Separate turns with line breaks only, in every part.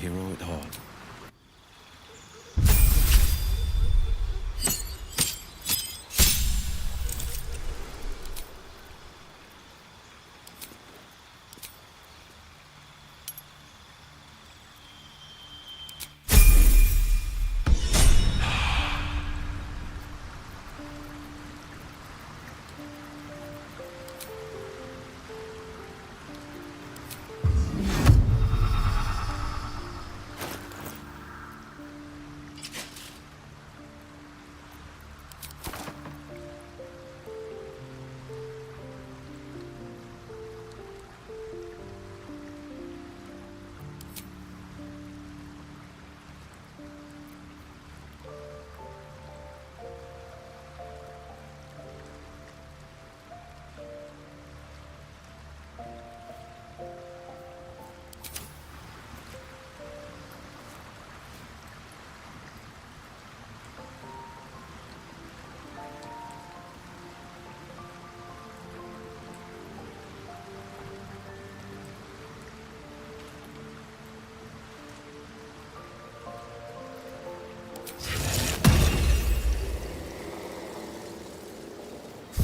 hero at heart.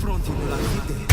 Fronti della vita.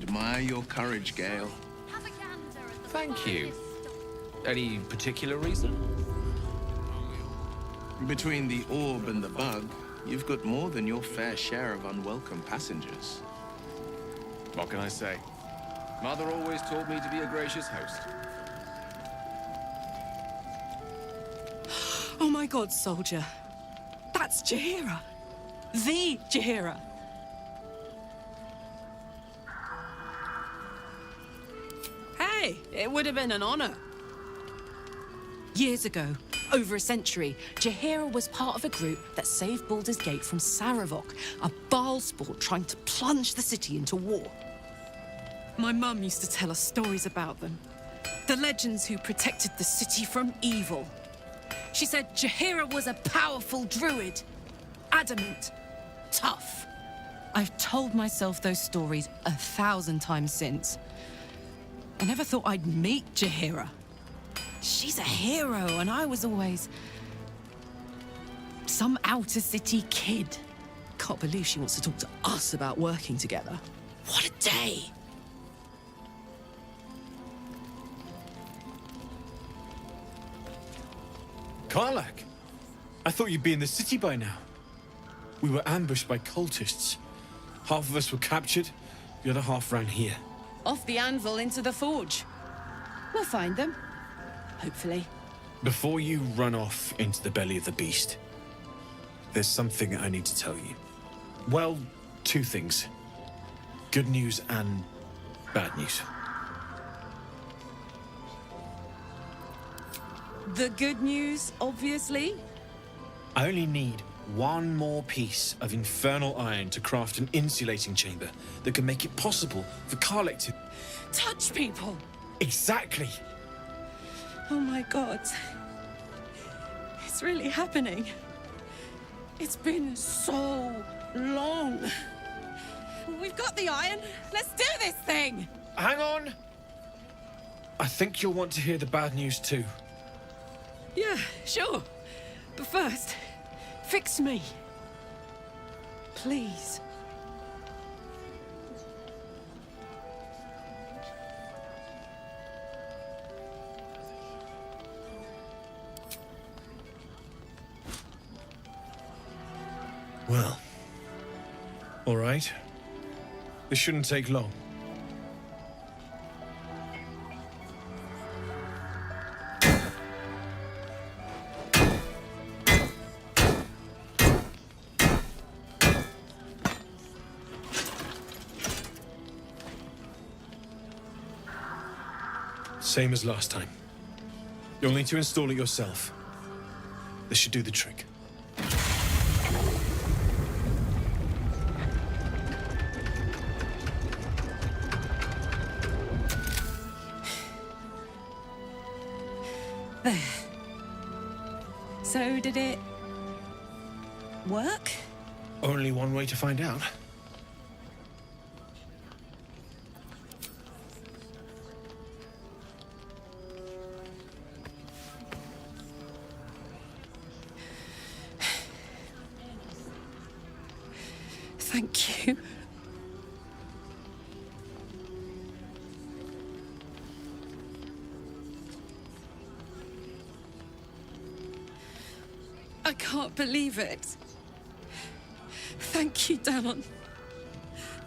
admire your courage, Gale.
Thank you. Any particular reason?
Between the orb and the bug, you've got more than your fair share of unwelcome passengers.
What can I say? Mother always taught me to be a gracious host.
Oh my God, soldier. That's Jaheira. The Jaheira. Hey, it would have been an honor. Years ago, over a century, Jaheira was part of a group that saved Baldur's Gate from Saravok, a Baalsport trying to plunge the city into war. My mum used to tell us stories about them. The legends who protected the city from evil. She said Jaheira was a powerful druid. Adamant. Tough. I've told myself those stories 1,000 times since. I never thought I'd meet Jaheira. She's a hero, and I was always some outer city kid. Can't believe she wants to talk to us about working together. What a day!
Karlach! I thought you'd be in the city by now. We were ambushed by cultists. Half of us were captured, the other half ran here.
Off the anvil into the forge. We'll find them. Hopefully.
Before you run off into the belly of the beast, there's something I need to tell you. Well, two things. Good news and bad news.
The good news, obviously.
I only need one more piece of infernal iron to craft an insulating chamber that can make it possible for Karlach to...
Touch people!
Exactly!
Oh my God. It's really happening. It's been so long. We've got the iron. Let's do this thing!
Hang on! I think you'll want to hear the bad news too.
Yeah, sure. But first, fix me. Please.
Well, all right. This shouldn't take long. Same as last time. You'll need to install it yourself. This should do the trick.
There. So, did it work?
Only one way to find out.
Thank you. I can't believe it. Thank you, Danon.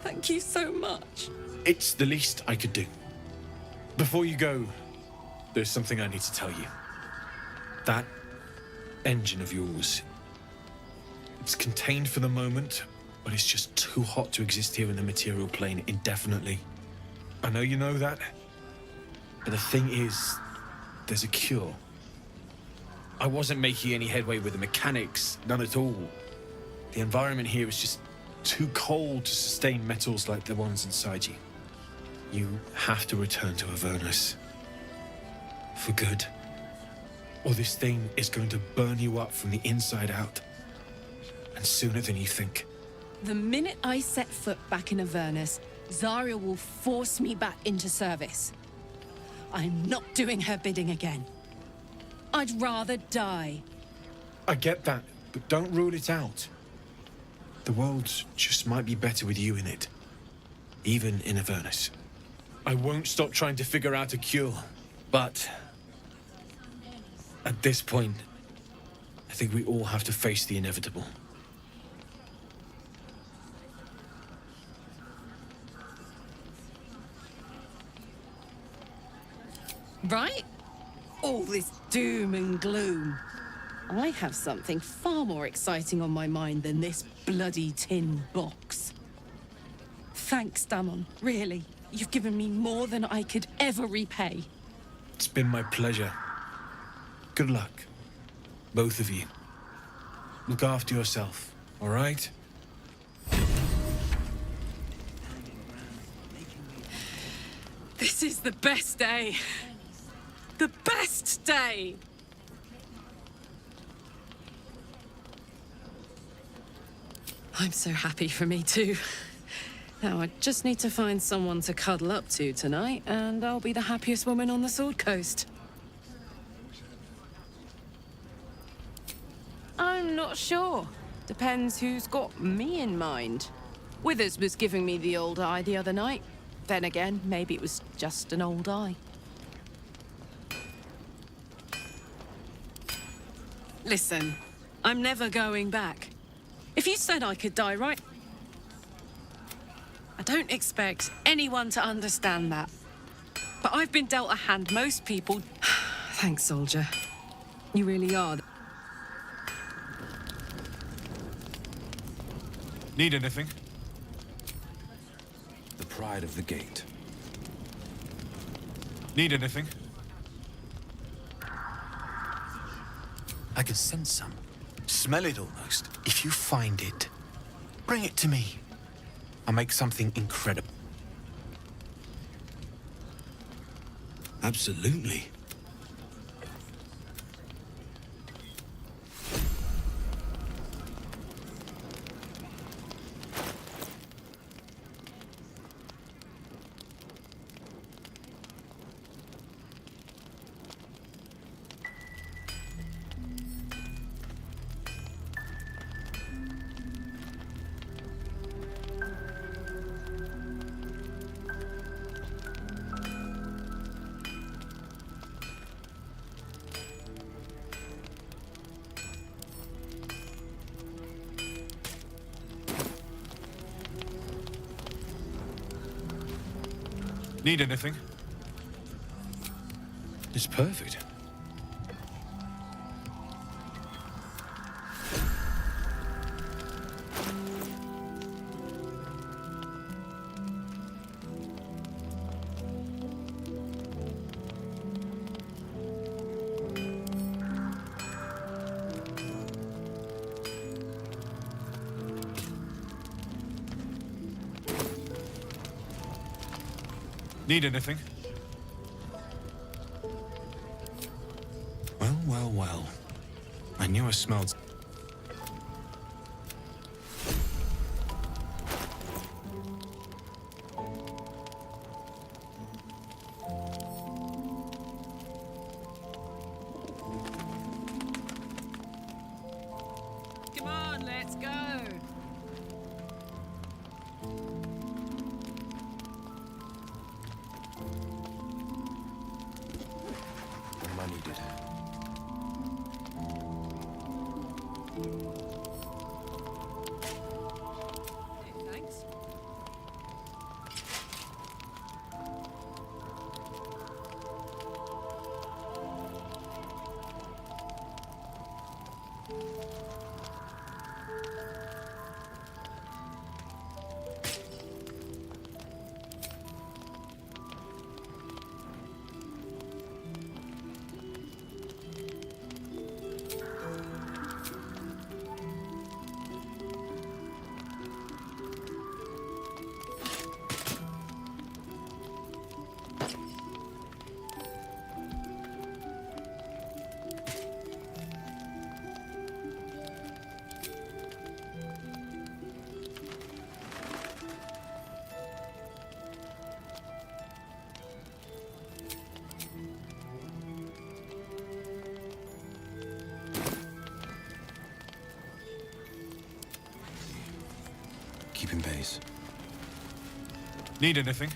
Thank you so much.
It's the least I could do. Before you go, there's something I need to tell you. That engine of yours, it's contained for the moment, but it's just too hot to exist here in the material plane indefinitely. I know you know that, but the thing is, there's a cure. I wasn't making any headway with the mechanics, none at all. The environment here is just too cold to sustain metals like the ones inside you. You have to return to Avernus. For good. Or this thing is going to burn you up from the inside out. And sooner than you think.
The minute I set foot back in Avernus, Zarya will force me back into service. I'm not doing her bidding again. I'd rather die.
I get that, but don't rule it out. The world just might be better with you in it. even in Avernus. I won't stop trying to figure out a cure, but at this point, I think we all have to face the inevitable.
Right? All this doom and gloom. I have something far more exciting on my mind than this bloody tin box. Thanks, Damon. Really. You've given me more than I could ever repay.
It's been my pleasure. Good luck, both of you. Look after yourself, all right?
This is the best day. The best day! I'm so happy for me too. Now I just need to find someone to cuddle up to tonight, and I'll be the happiest woman on the Sword Coast. I'm not sure. Depends who's got me in mind. Withers was giving me the old eye the other night. Then again, maybe it was just an old eye. Listen, I'm never going back. If you said I could die right... I don't expect anyone to understand that. But I've been dealt a hand most people... Thanks, soldier. You really are.
Need anything?
The pride of the gate.
Need anything?
I can sense some. Smell it almost. If you find it, bring it to me. I'll make something incredible.
Absolutely. Need anything? It's perfect. Need anything?
Well, well, well. I knew I smelled...
Come on, let's go.
When I needed.
Thanks.
Keeping pace.
Need anything?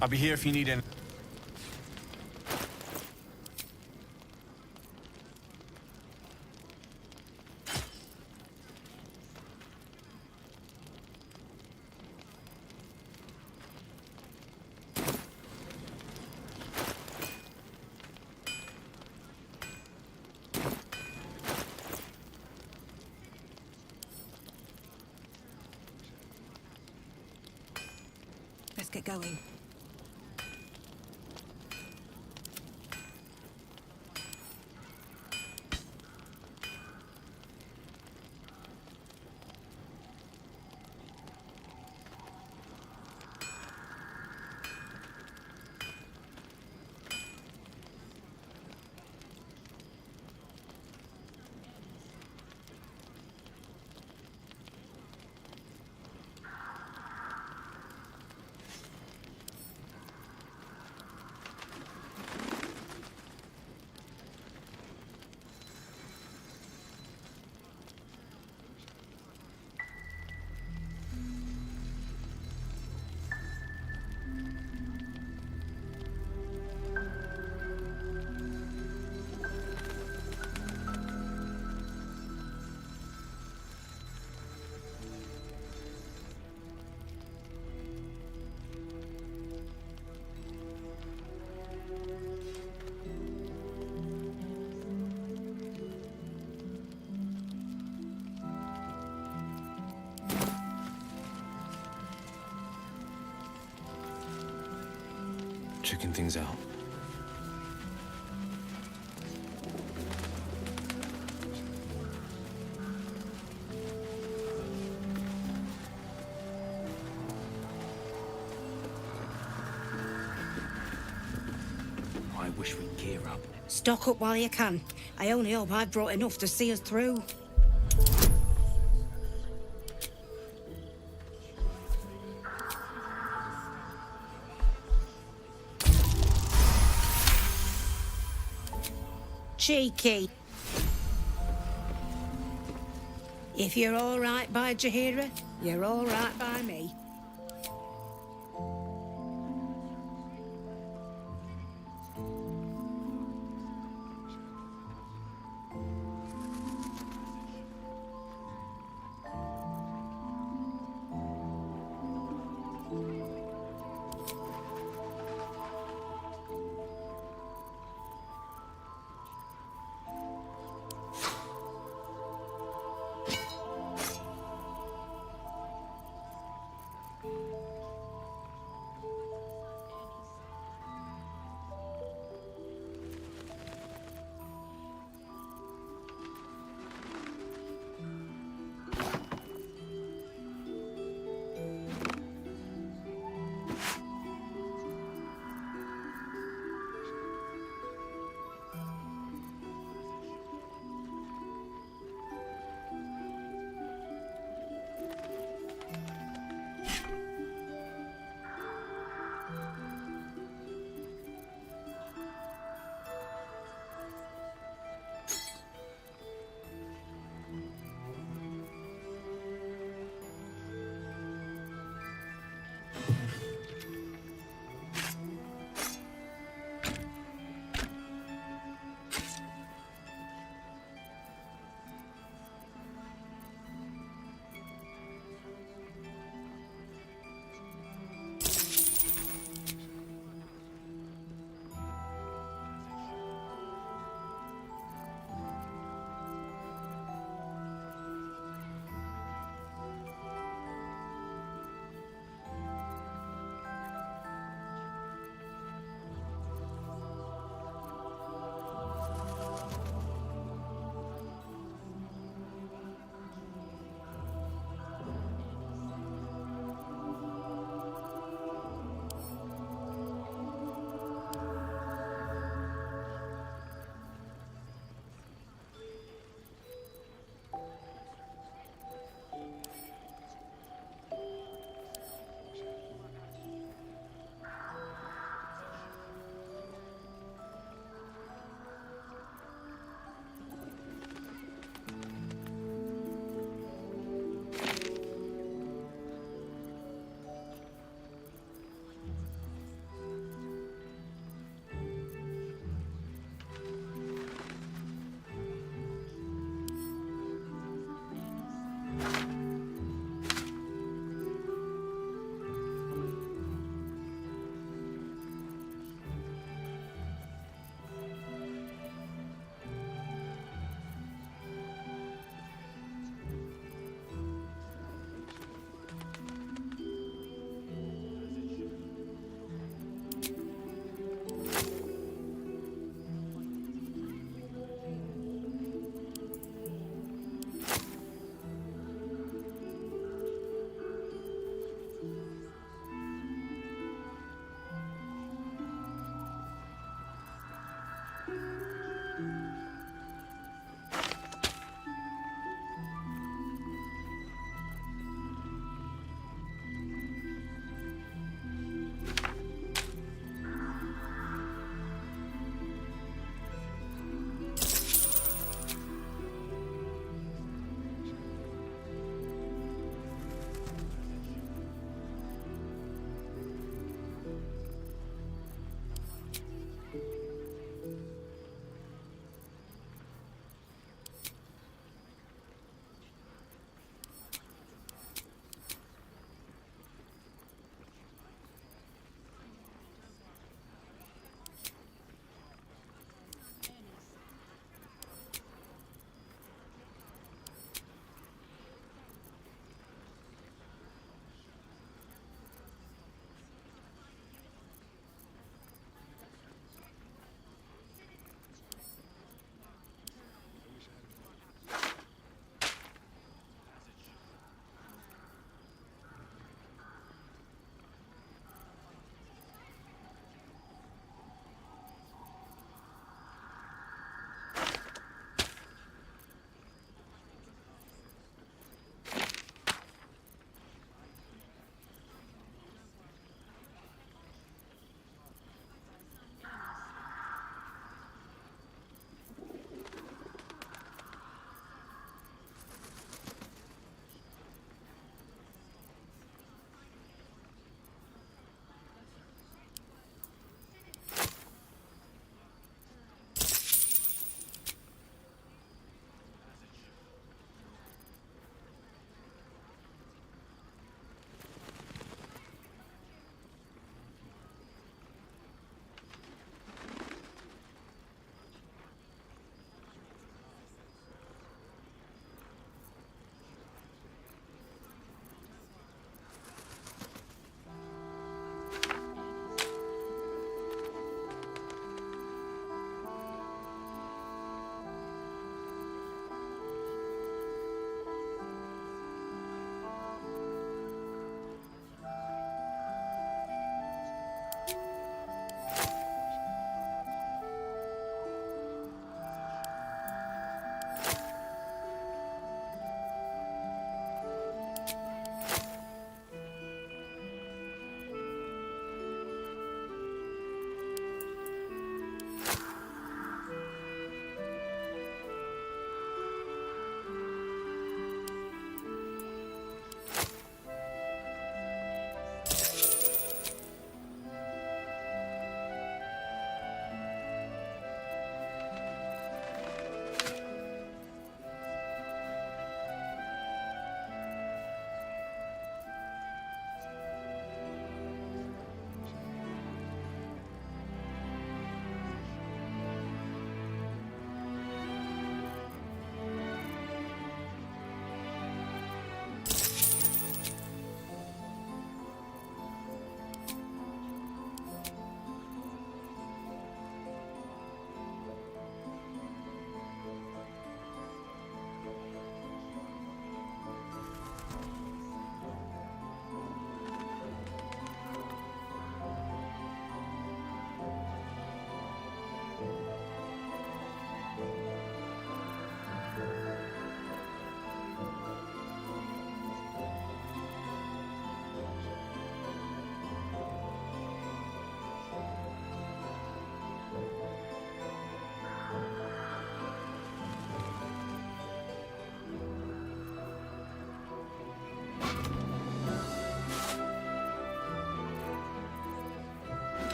I'll be here if you need any.
Let's get going.
checking things out.
I wish we'd gear up.
Stock up while you can. I only hope I've brought enough to see us through. Cheeky. If you're all right by Jahira, you're all right by me.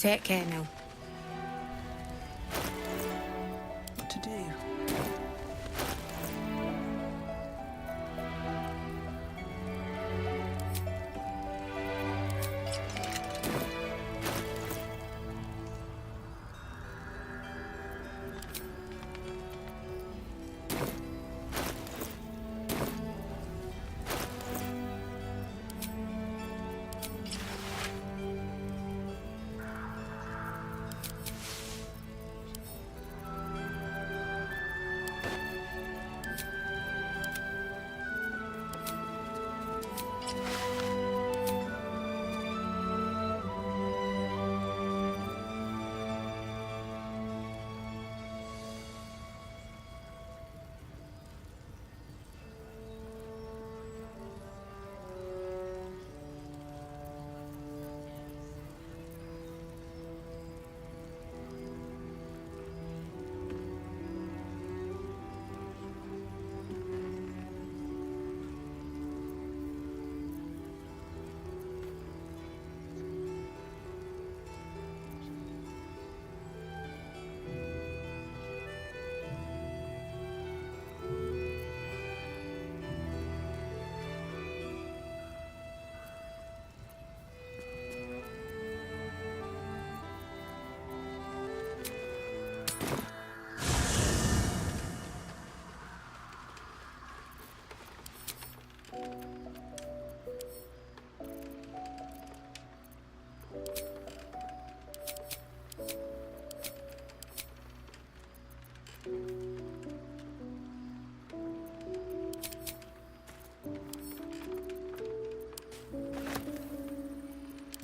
Take care now.
What to do?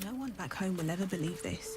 No one back home will ever believe this.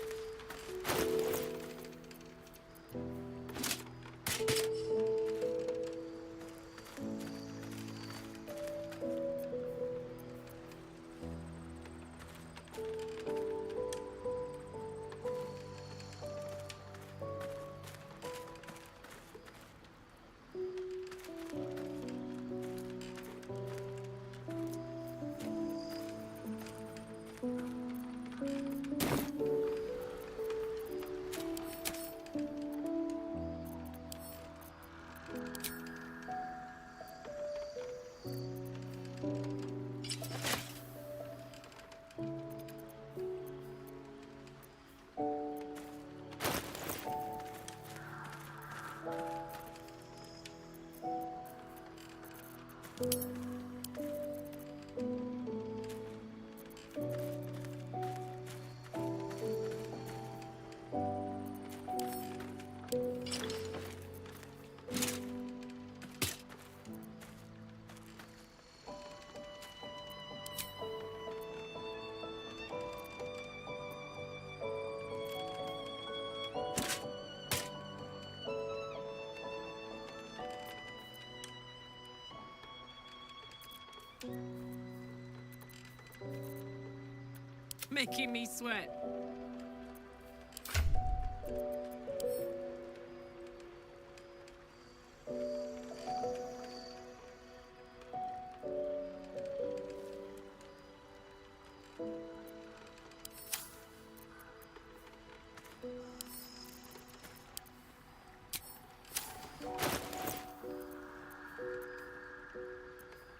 Making me sweat.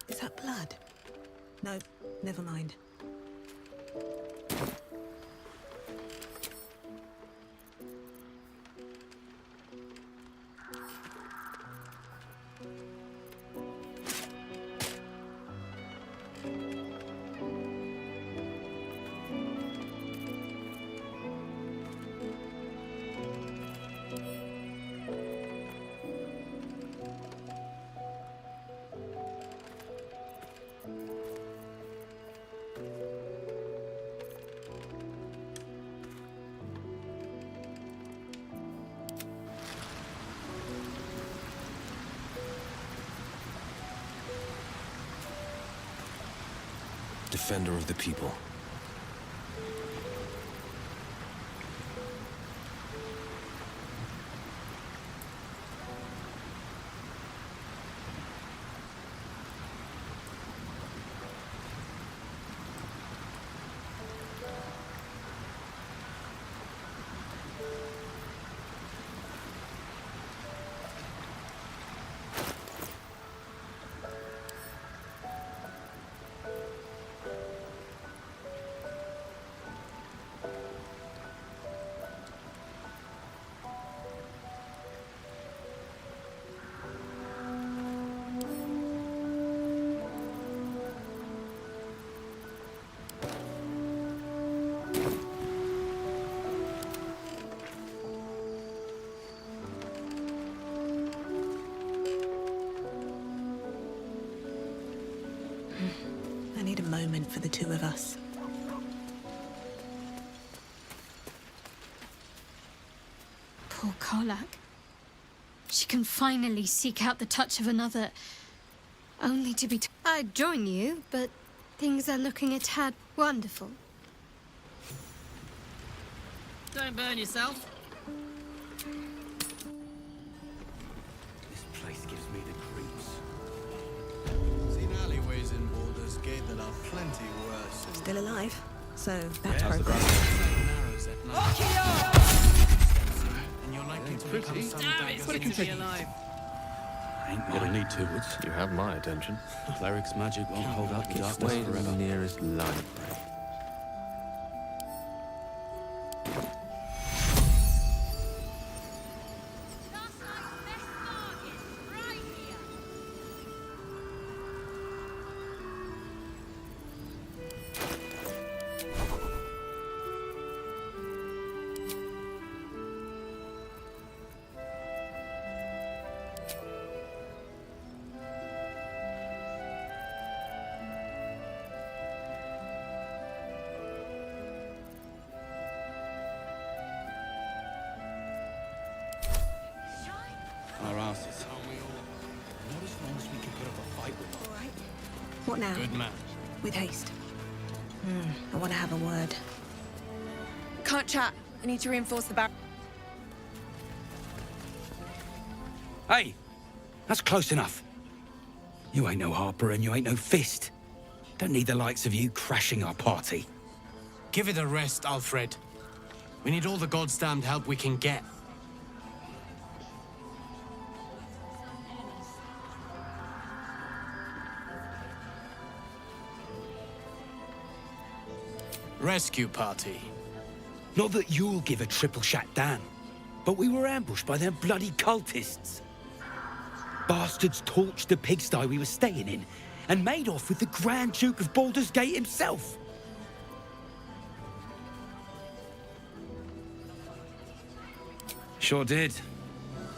Is that blood? No, never mind.
Defender of the people.
meant for the two of us.
Poor Karlak. She can finally seek out the touch of another, only to be I'd join you, but things are looking a tad wonderful.
Don't burn yourself.
This place gives me the creeps.
Seen alleyways in Baldur's Gate that are plenty worse.
Still alive, so that's progress.
Narrows at night. And you're likely to become some
It's to be alive.
You'll need to, Woods. You have my attention. Cleric's magic won't hold out in darkness forever. The nearest library.
our asses. Not as long as we can put up a fight with them.
All right. What now?
Good man.
With haste. I want to have a word.
Can't chat. I need to reinforce the barrier.
Hey, that's close enough. You ain't no Harper and you ain't no Fist. Don't need the likes of you crashing our party.
Give it a rest, Alfred. We need all the goddamned help we can get. Rescue party.
Not that you'll give a triple shot damn, but we were ambushed by them bloody cultists. Bastards torched the pigsty we were staying in and made off with the Grand Duke of Baldur's Gate himself. Sure did.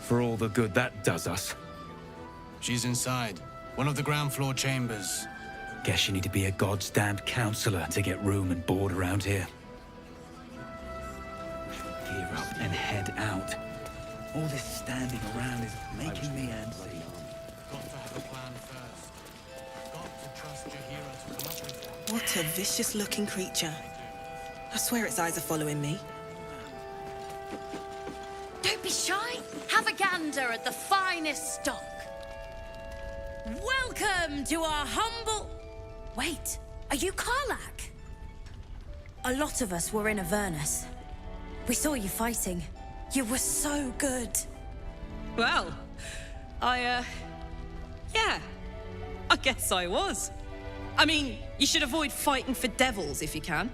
For all the good that does us.
She's inside. One of the ground floor chambers.
Guess you need to be a goddamned counselor to get room and board around here. Gear up and head out. All this standing around is making me antsy.
Got to have a plan first. Got to trust Jahira to come up with one.
What a vicious-looking creature. I swear its eyes are following me.
Don't be shy. Have a gander at the finest stock. Welcome to our humble... Wait, are you Karlak? A lot of us were in Avernus. We saw you fighting. You were so good.
Well, yeah, I guess I was. I mean, you should avoid fighting for devils if you can.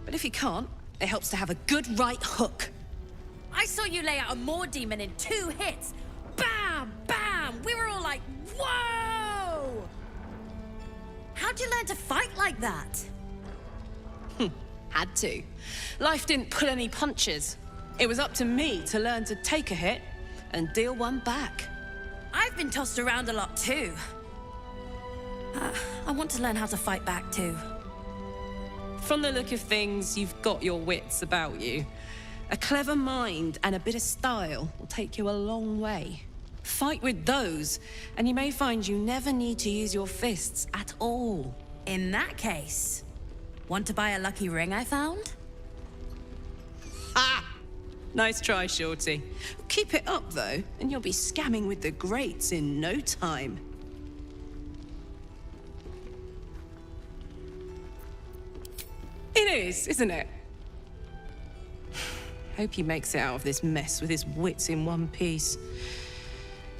But if you can't, it helps to have a good right hook.
I saw you lay out a Moor demon in 2 hits. Bam, bam! We were all like, whoa! How'd you learn to fight like that?
Had to. Life didn't pull any punches. It was up to me to learn to take a hit and deal one back.
I've been tossed around a lot too. I want to learn how to fight back too.
From the look of things, you've got your wits about you. A clever mind and a bit of style will take you a long way. Fight with those, and you may find you never need to use your fists at all.
In that case, want to buy a lucky ring I found?
Ha! Nice try, Shorty. Keep it up, though, and you'll be scamming with the greats in no time. It is, isn't it? Hope he makes it out of this mess with his wits in one piece.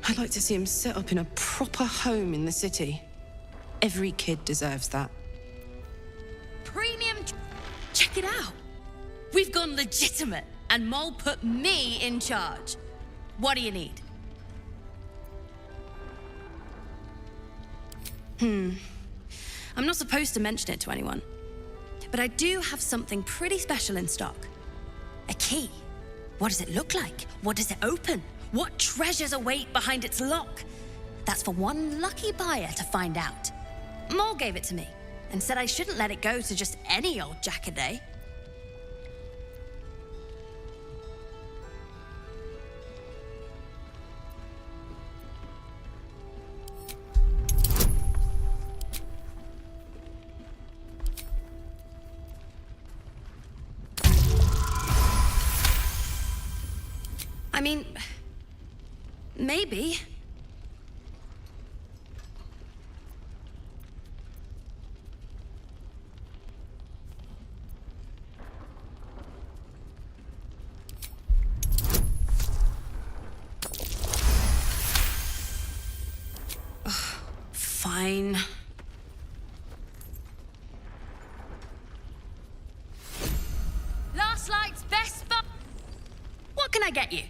I'd like to see him set up in a proper home in the city. Every kid deserves that.
Premium... Check it out. We've gone legitimate, and Mole put me in charge. What do you need? I'm not supposed to mention it to anyone, but I do have something pretty special in stock. A key. What does it look like? What does it open? What treasures await behind its lock? That's for one lucky buyer to find out. Mole gave it to me.
and said I shouldn't let it go to just any old jackaday. I mean, maybe. Fine. Last light's best spot. What can I get you?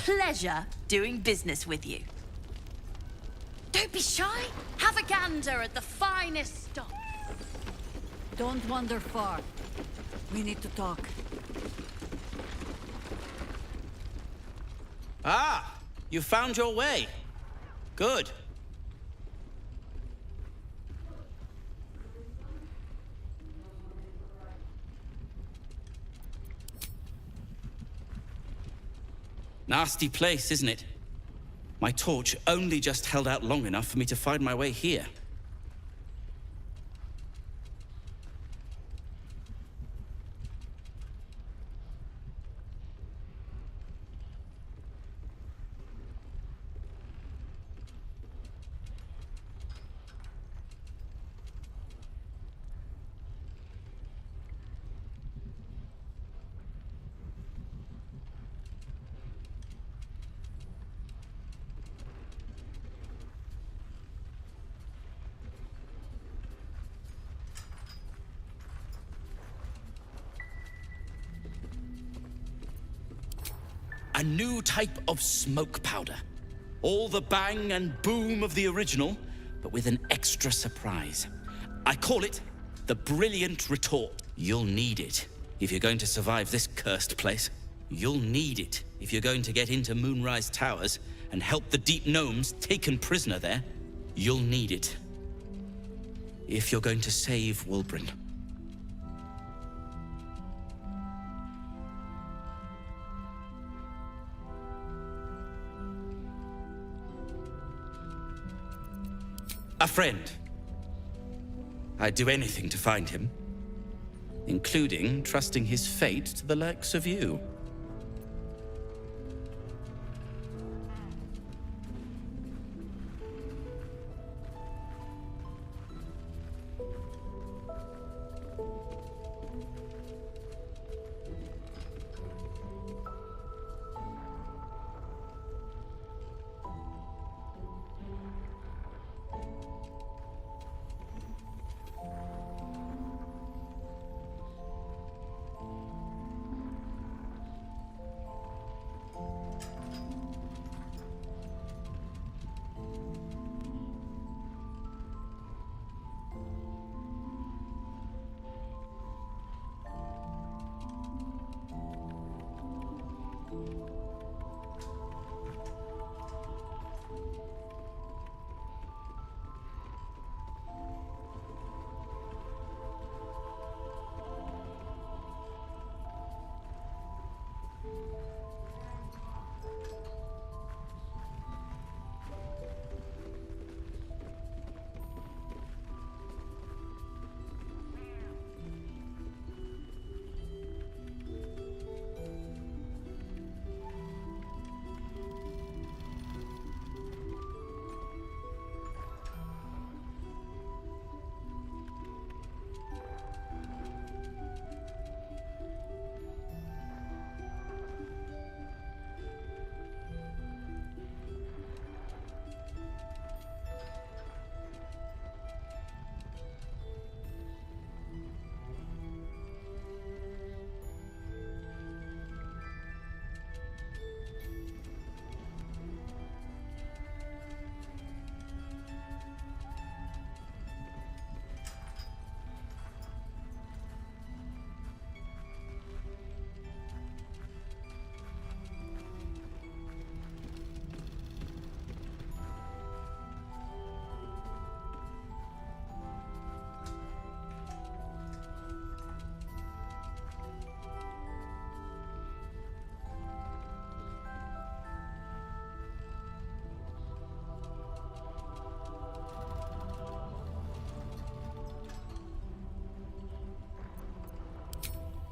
Pleasure doing business with you. Don't be shy. Have a gander at the finest stock.
Don't wander far. We need to talk.
Ah, you found your way. Good. Nasty place, isn't it? My torch only just held out long enough for me to find my way here. A new type of smoke powder. All the bang and boom of the original, but with an extra surprise. I call it the Brilliant Retort. You'll need it if you're going to survive this cursed place. You'll need it if you're going to get into Moonrise Towers and help the Deep Gnomes taken prisoner there. You'll need it if you're going to save Wulbren. A friend. I'd do anything to find him, including trusting his fate to the likes of you.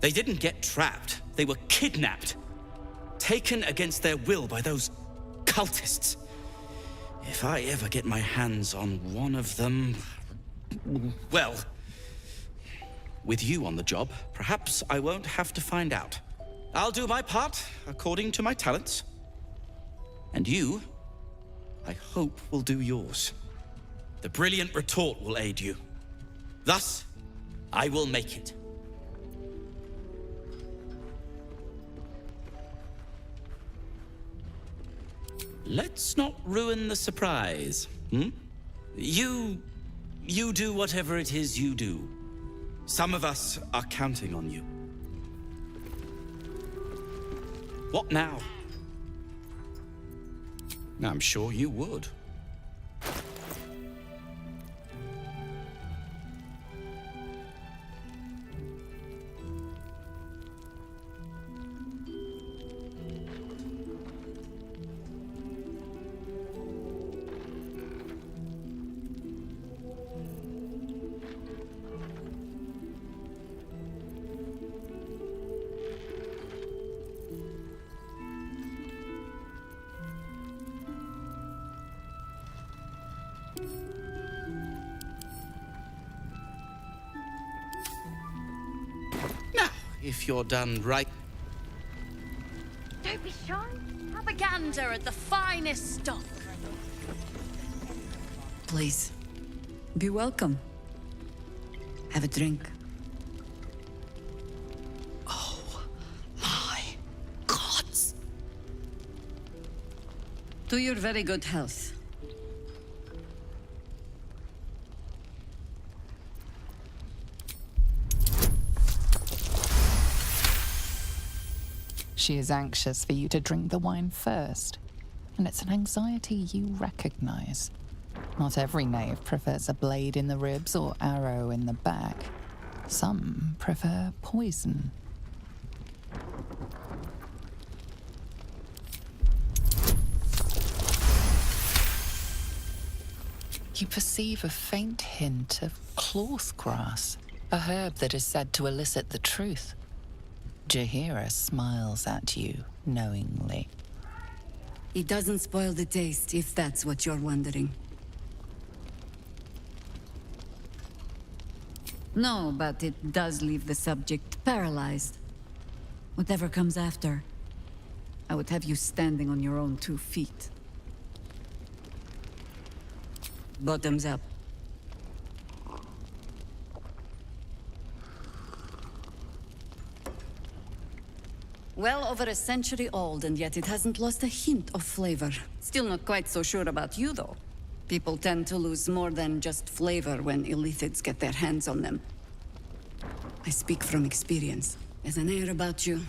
They didn't get trapped. They were kidnapped. Taken against their will by those cultists. If I ever get my hands on one of them... well... with you on the job, perhaps I won't have to find out. I'll do my part, according to my talents. And you, I hope, will do yours. The brilliant retort will aid you. Thus, I will make it. Let's not ruin the surprise, hmm? You do whatever it is you do. Some of us are counting on you. What now? I'm sure you would. If you're done right...
Don't be shy. Have a gander at the finest stock.
Please, be welcome. Have a drink.
Oh, my gods.
To your very good health.
She is anxious for you to drink the wine first, and it's an anxiety you recognize. Not every knave prefers a blade in the ribs or arrow in the back. Some prefer poison. You perceive a faint hint of cloth grass, a herb that is said to elicit the truth. Jaheira smiles at you knowingly.
It doesn't spoil the taste, if that's what you're wondering. No, but it does leave the subject paralyzed. Whatever comes after, I would have you standing on your own 2 feet. Bottoms up. Well over a century old, and yet it hasn't lost a hint of flavor. Still not quite so sure about you, though. People tend to lose more than just flavor when illithids get their hands on them. I speak from experience. There's an air about you.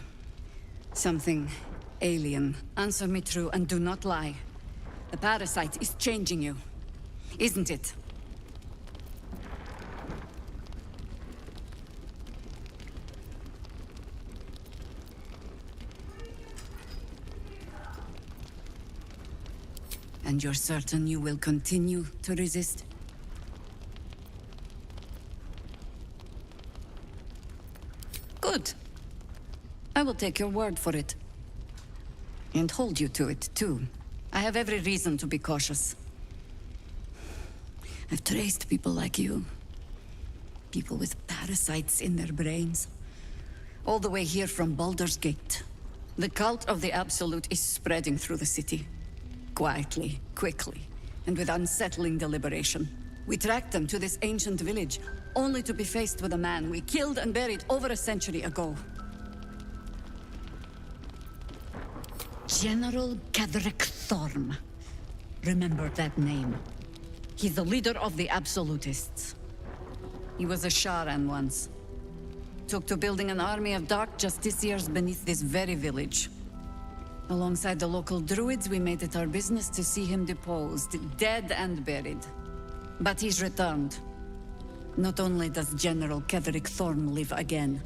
Something alien. Answer me true and do not lie. The parasite is changing you, isn't it? And you're certain you will continue to resist? Good. I will take your word for it. And hold you to it, too. I have every reason to be cautious. I've traced people like you. People with parasites in their brains. All the way here from Baldur's Gate. The cult of the Absolute is spreading through the city. Quietly, quickly, and with unsettling deliberation. We tracked them to this ancient village, only to be faced with a man we killed and buried over a century ago. General Ketheric Thorm. Remember that name. He's the leader of the Absolutists. He was a Sharan once. Took to building an army of dark justiciars beneath this very village. Alongside the local druids, we made it our business to see him deposed, dead and buried. But he's returned. Not only does General Ketheric Thorm live again,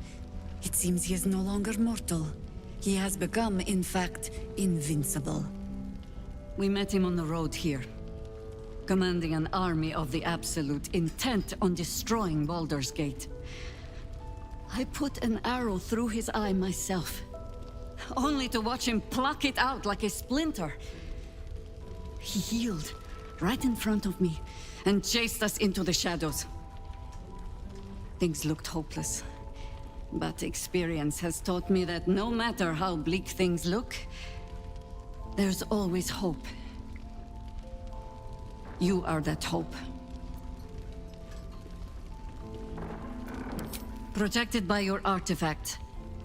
it seems he is no longer mortal. He has become, in fact, invincible. We met him on the road here, commanding an army of the Absolute, intent on destroying Baldur's Gate. I put an arrow through his eye myself, only to watch him pluck it out like a splinter. He healed right in front of me and chased us into the shadows. Things looked hopeless, but experience has taught me that no matter how bleak things look, there's always hope. You are that hope. Protected by your artifact,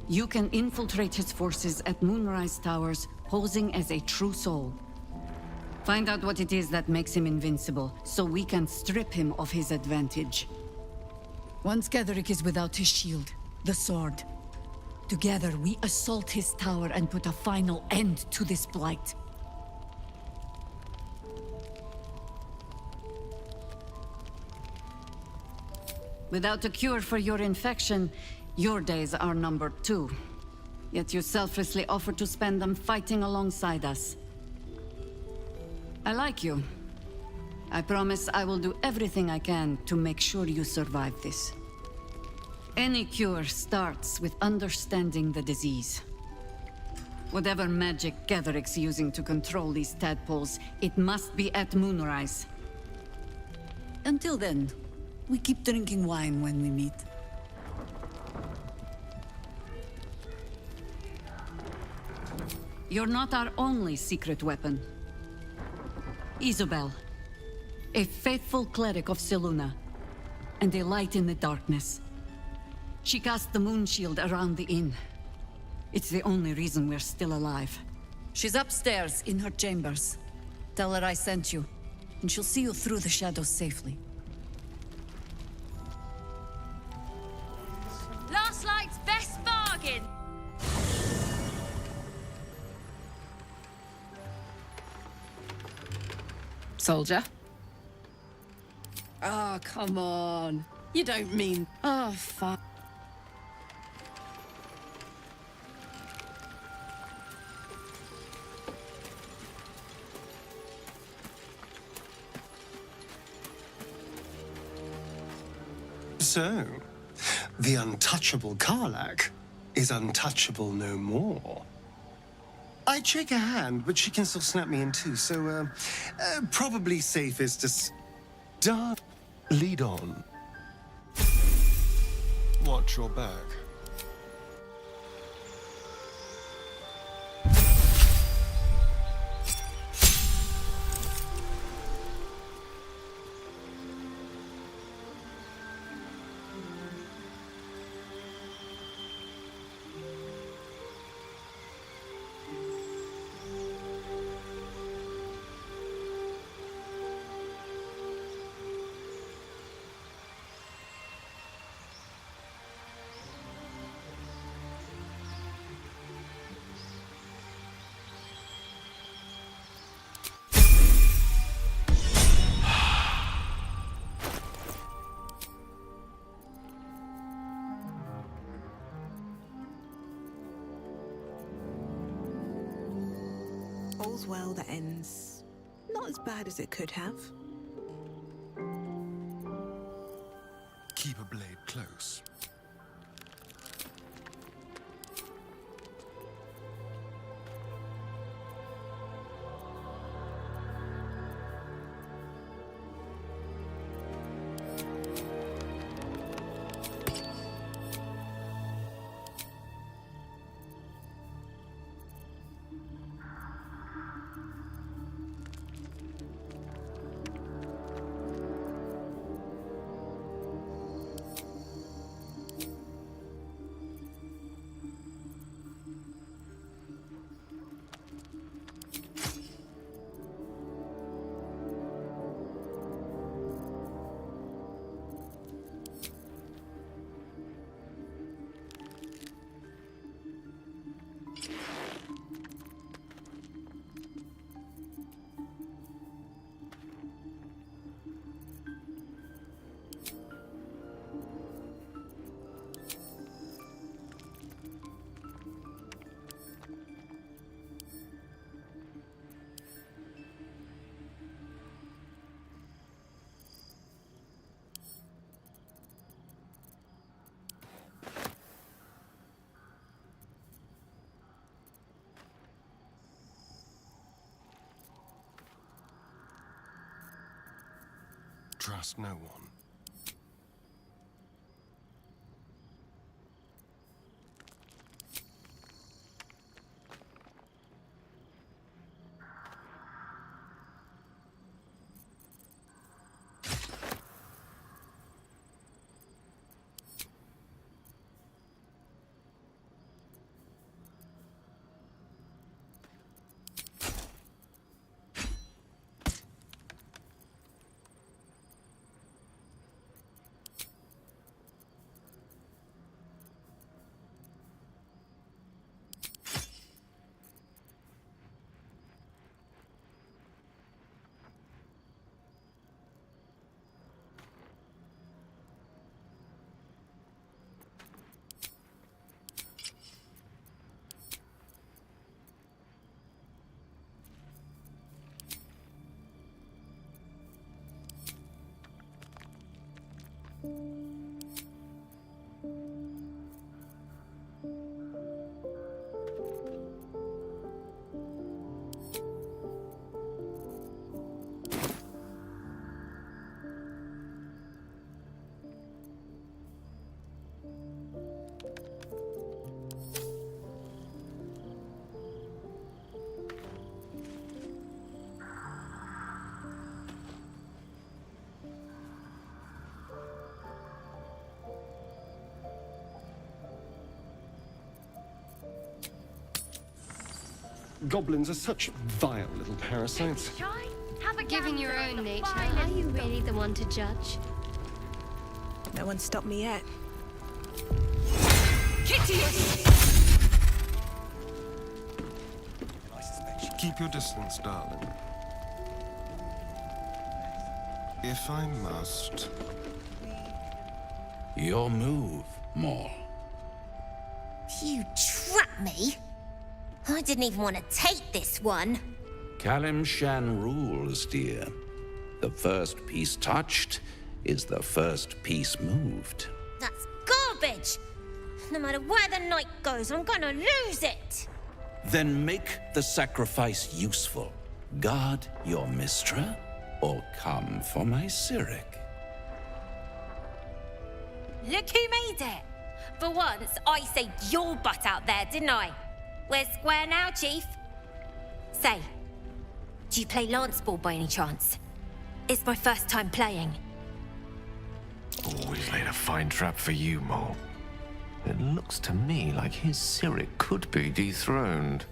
you can infiltrate his forces at Moonrise Towers, posing as a true soul. Find out what it is that makes him invincible, so we can strip him of his advantage. Once Ketheric is without his shield, the sword, together we assault his tower and put a final end to this blight. Without a cure for your infection, your days are numbered too. Yet you selflessly offer to spend them fighting alongside us. I like you. I promise I will do everything I can to make sure you survive this. Any cure starts with understanding the disease. Whatever magic Ketheric's using to control these tadpoles, it must be at Moonrise. Until then, we keep drinking wine when we meet. You're not our only secret weapon. Isobel, a faithful cleric of Selûne, and a light in the darkness. She cast the moon shield around the inn. It's the only reason we're still alive. She's upstairs in her chambers. Tell her I sent you, and she'll see you through the shadows safely.
Last light's best bargain!
Soldier. Oh, come on. You don't mean... Oh, fuck.
So, the untouchable Karlach is untouchable no more. I'd shake her hand, but she can still snap me in two, so, probably safest to start. Lead on. Watch your back.
All's well that ends not as bad as it could have.
Keep a blade close. trust no one. Goblins are such vile little parasites.
Given your own nature, are you really the one to judge?
No one stopped me yet.
Keep your distance, darling. If I must.
Your move, Maul.
You trapped me? I didn't even want to take this one.
Kalimshan rules, dear. The first piece touched is the first piece moved.
That's garbage! No matter where the night goes, I'm gonna lose it!
Then make the sacrifice useful. Guard your Mistra, or come for my Cyric.
Look who made it! For once, I saved your butt out there, didn't I? We're square now, Chief. Say, do you play lance ball by any chance? It's my first time playing.
Always laid a fine trap for you, Mole. It looks to me like his Cyric could be dethroned.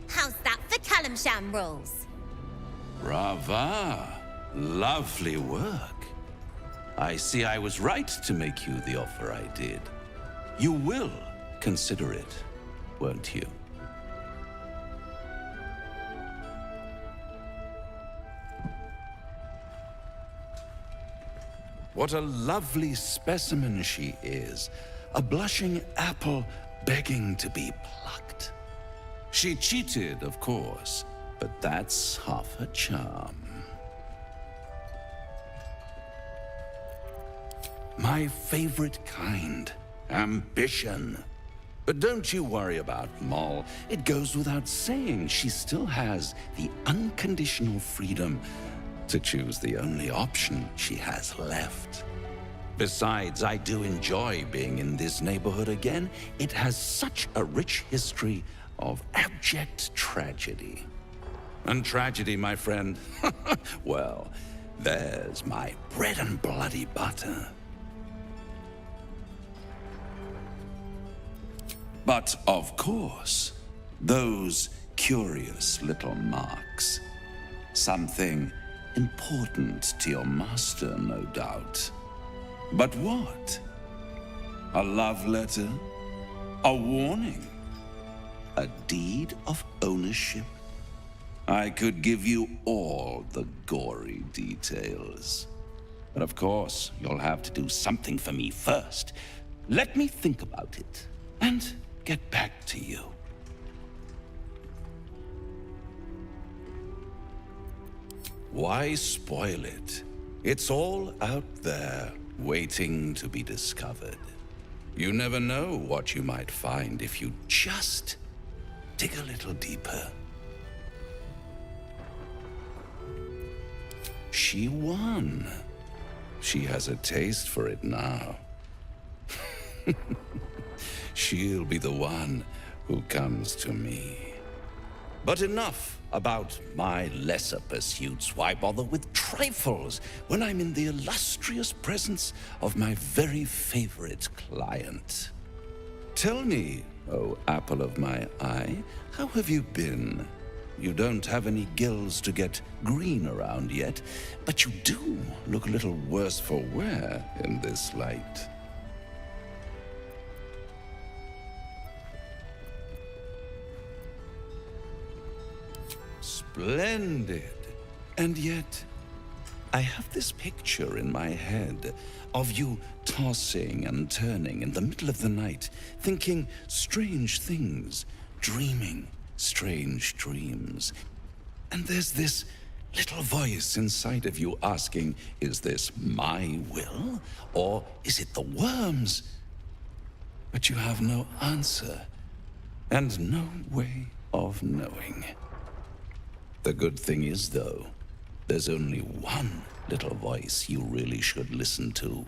How's that for Kalimshan rules?
Brava! Lovely work. I see I was right to make you the offer I did. You will consider it, won't you? What a lovely specimen she is. A blushing apple begging to be plucked. She cheated, of course, but that's half her charm. My favorite kind, ambition. But don't you worry about Moll. It goes without saying she still has the unconditional freedom to choose the only option she has left. Besides, I do enjoy being in this neighborhood again. It has such a rich history of abject tragedy. And tragedy, my friend, well, there's my bread and bloody butter. But of course, those curious little marks. Something important to your master, no doubt. But what?
A love letter? A warning? A deed of ownership? I could give you all the gory details. But of course, you'll have to do something for me first. Let me think about it and get back to you. Why spoil it? It's all out there, waiting to be discovered. You never know what you might find if you just dig a little deeper. She won. She has a taste for it now. She'll be the one who comes to me. But enough about my lesser pursuits. Why bother with trifles when I'm in the illustrious presence of my very favorite client? Tell me, oh apple of my eye, how have you been? You don't have any gills to get green around yet, but you do look a little worse for wear in this light. Splendid. And yet, I have this picture in my head of you tossing and turning in the middle of the night, thinking strange things, dreaming strange dreams. And there's this little voice inside of you asking, is this my will, or is it the worm's? But you have no answer, and no way of knowing. The good thing is, though, there's only one little voice you really should listen to.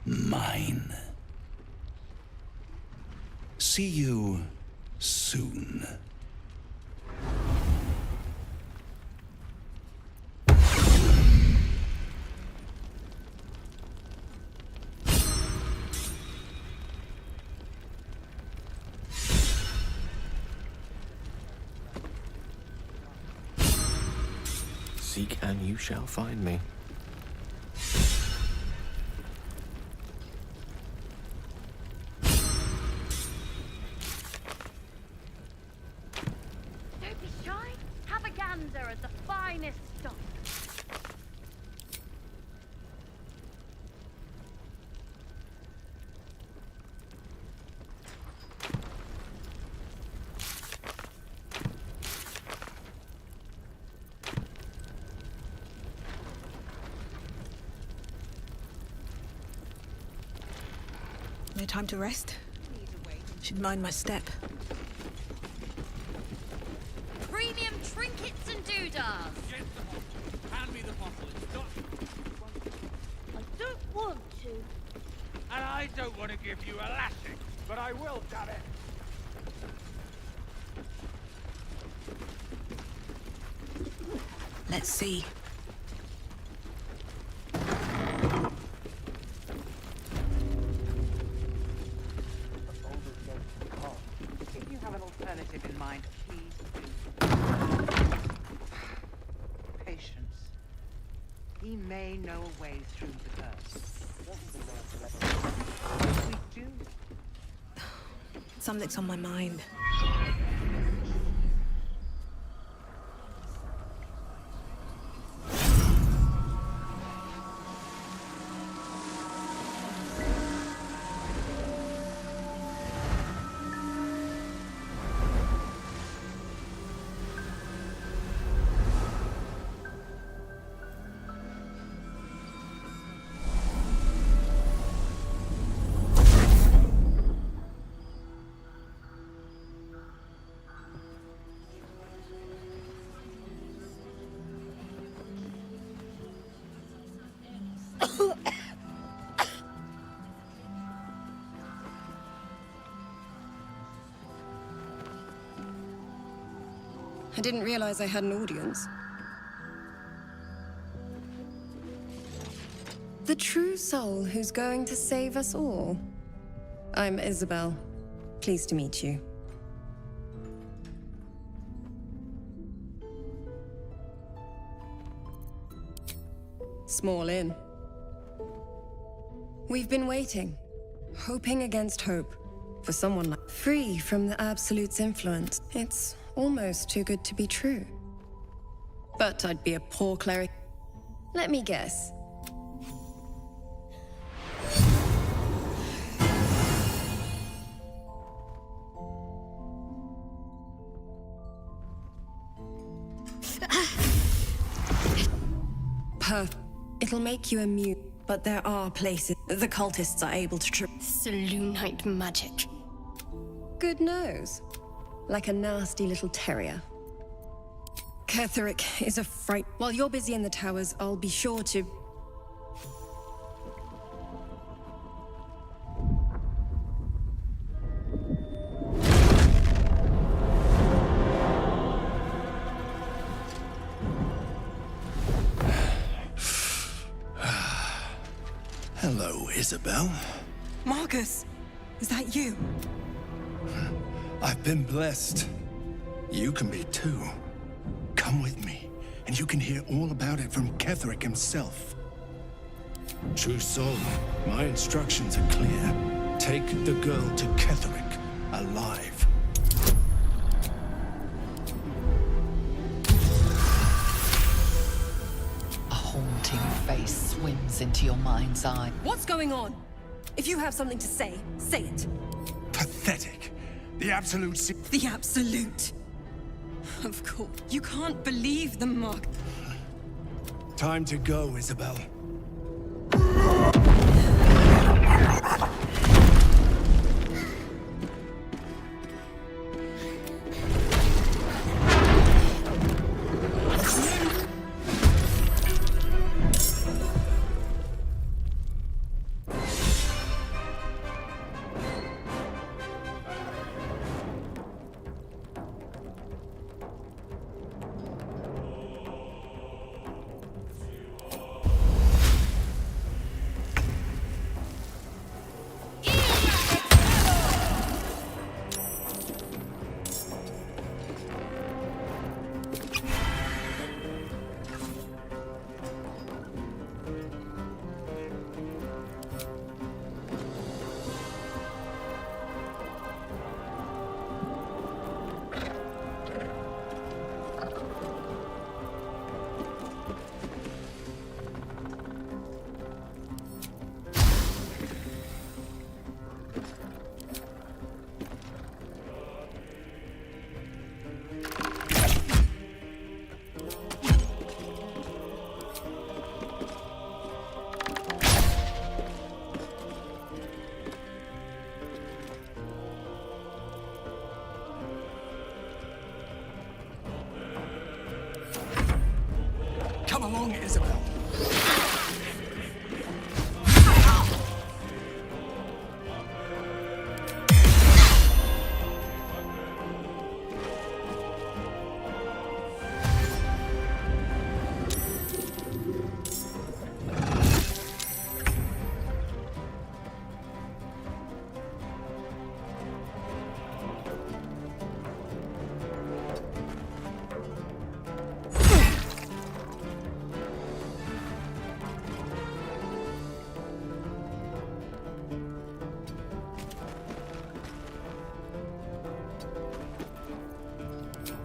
Mine. See you soon.
Seek and you shall find me.
Don't be shy. Have a gander at the finest stock.
No time to rest? Should mind my step.
Premium trinkets and doodads.
Hand me the bottle. It's got...
I don't want to.
And I don't want to give you a lashing, but I will, damn it.
Let's see.
If you have an alternative in mind, please do. Patience. He may know a way through the curse. If we do,
Something's on my mind.
I didn't realize I had an audience. The true soul who's going to save us all. I'm Isabel. Pleased to meet you. Small inn. We've been waiting. Hoping against hope. For someone like free from the Absolute's influence, it's almost too good to be true. But I'd be a poor cleric. Let me guess. Perfect. It'll make you immune, but there are places the cultists are able to trip.
Selûnite magic.
Good nose. Like a nasty little terrier. Ketherick is a fright. While you're busy in the towers, I'll be sure to...
Hello, Isabel.
Marcus, is that you?
I've been blessed. You can be too. Come with me, and you can hear all about it from Ketherick himself. True soul, my instructions are clear. Take the girl to Ketherick, alive.
A haunting face swims into your mind's eye.
What's going on? If you have something to say, say it.
Pathetic. The Absolute...
The Absolute. Of course. You can't believe the mark.
Time to go, Isabel. Come along, Isabel.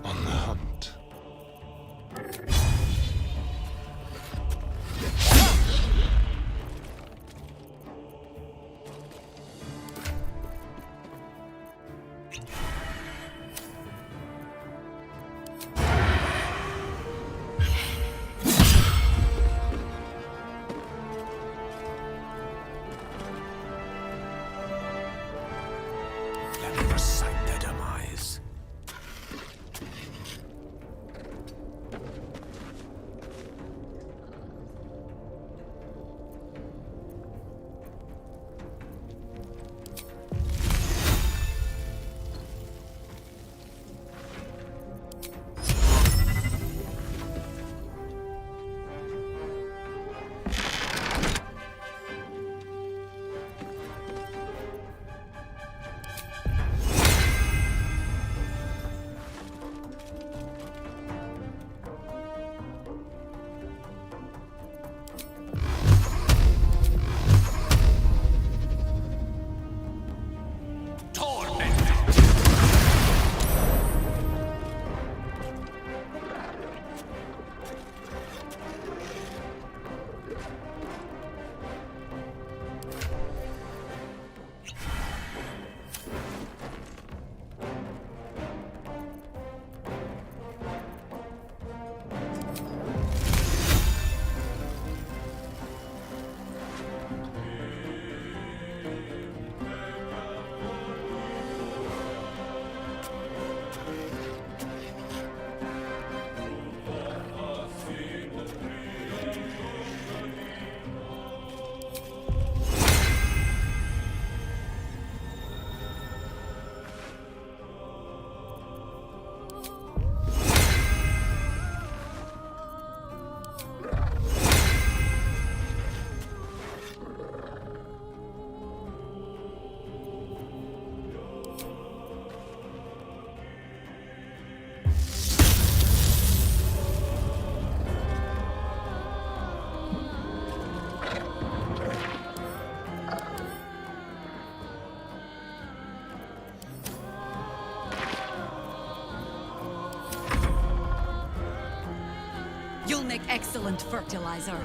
On the hunt.
Let me recite their demise.
excellent fertilizer.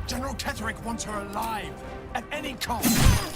General Ketherick wants her alive, at any cost.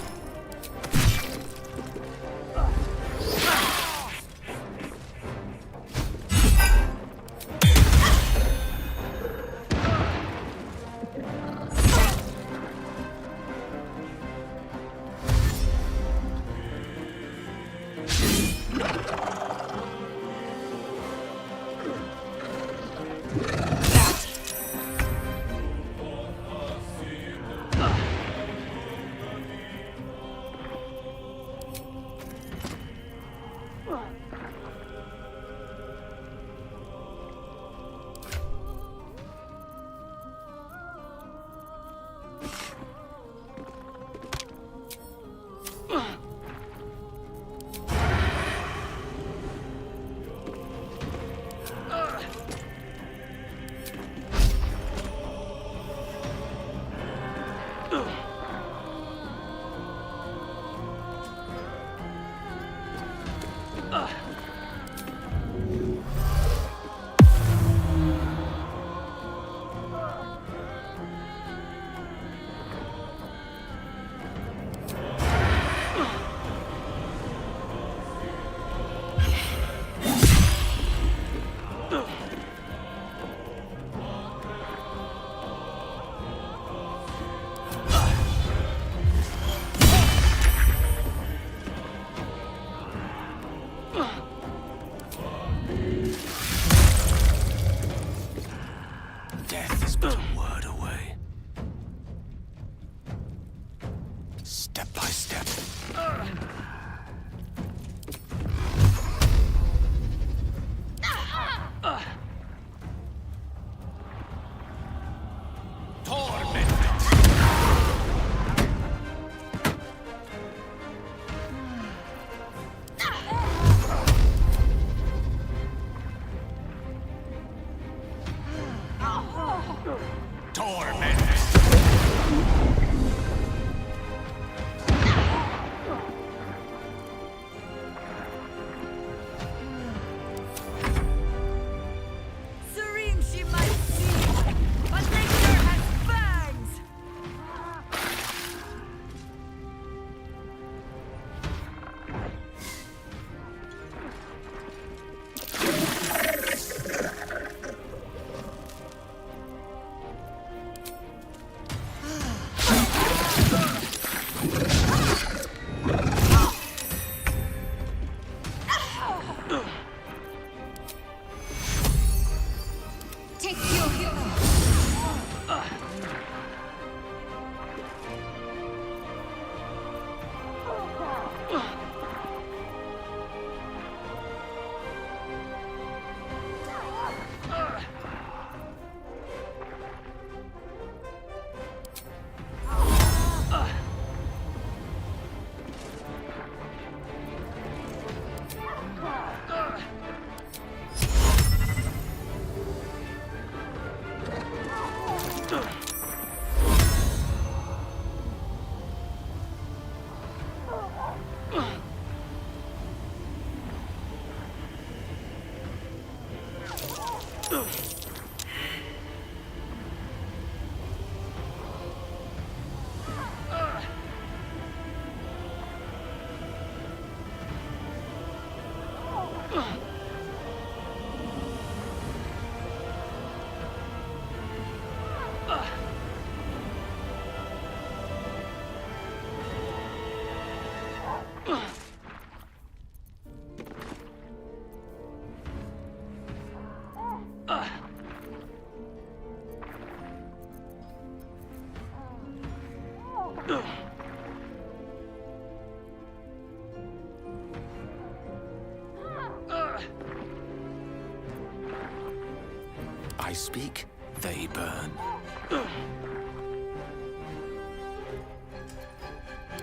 I speak, they burn.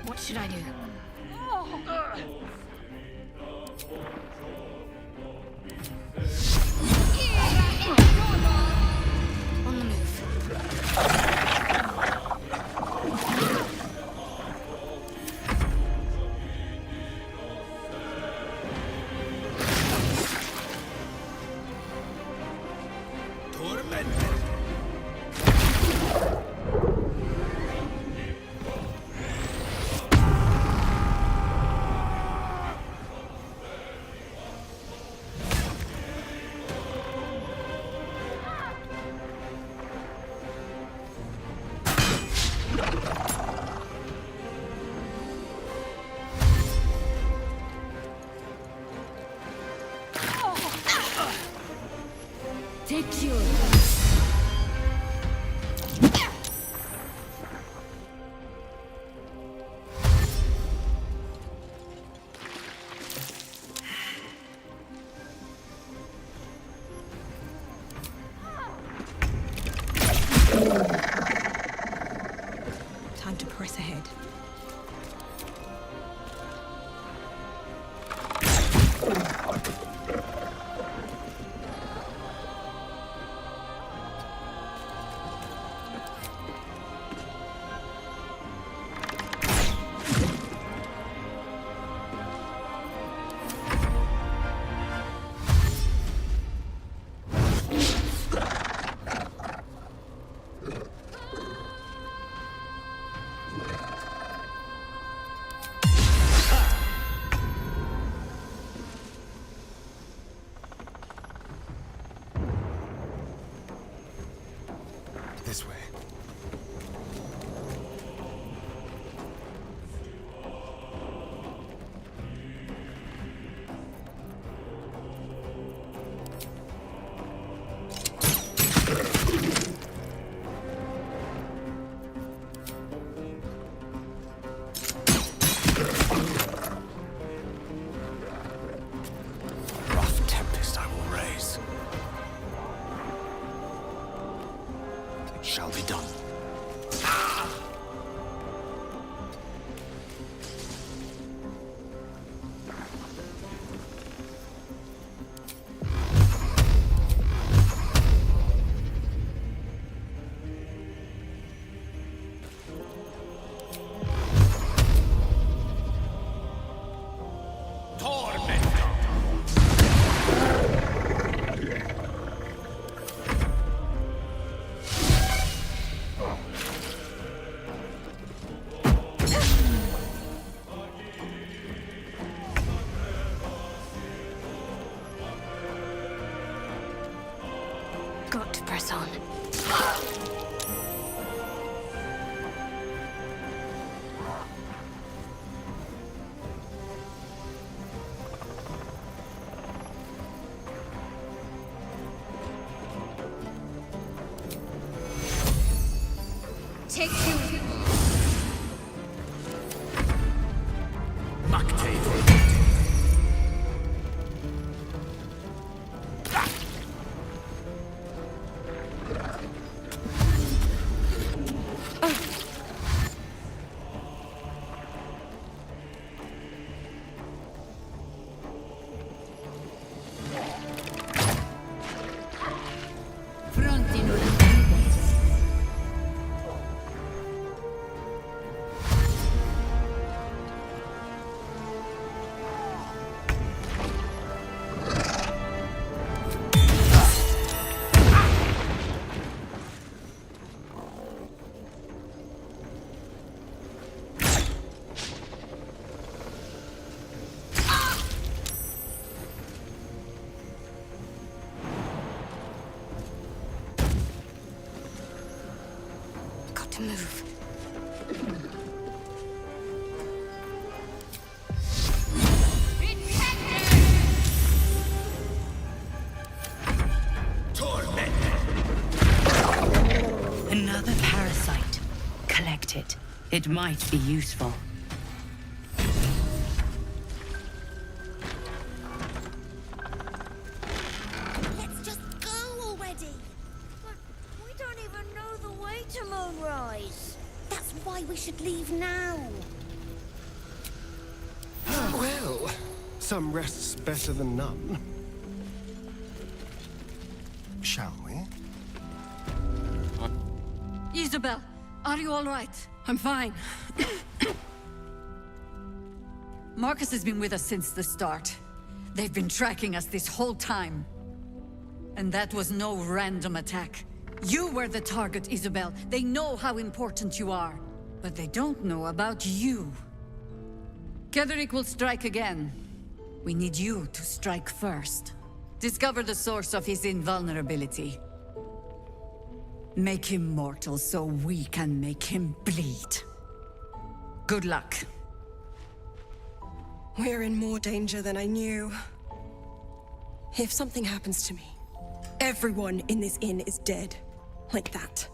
What should I do? On the move. Take you.
Time to press ahead.
This way.
Rough tempest I will raise. It shall be done.
Got to press on.
Take two.
to move.
Another parasite. Collect it. It might be useful.
Let's just go already. But we don't even know the way to Moonrise. That's why we should leave now.
Well, some rest's better than none. Shall we?
Isabel, are you all right?
I'm fine.
Marcus has been with us since the start. They've been tracking us this whole time. And that was no random attack. You were the target, Isabel. They know how important you are. But they don't know about you. Ketheric will strike again. We need you to strike first. Discover the source of his invulnerability. Make him mortal so we can make him bleed. Good luck.
We're in more danger than I knew. If something happens to me, everyone in this inn is dead. Like that.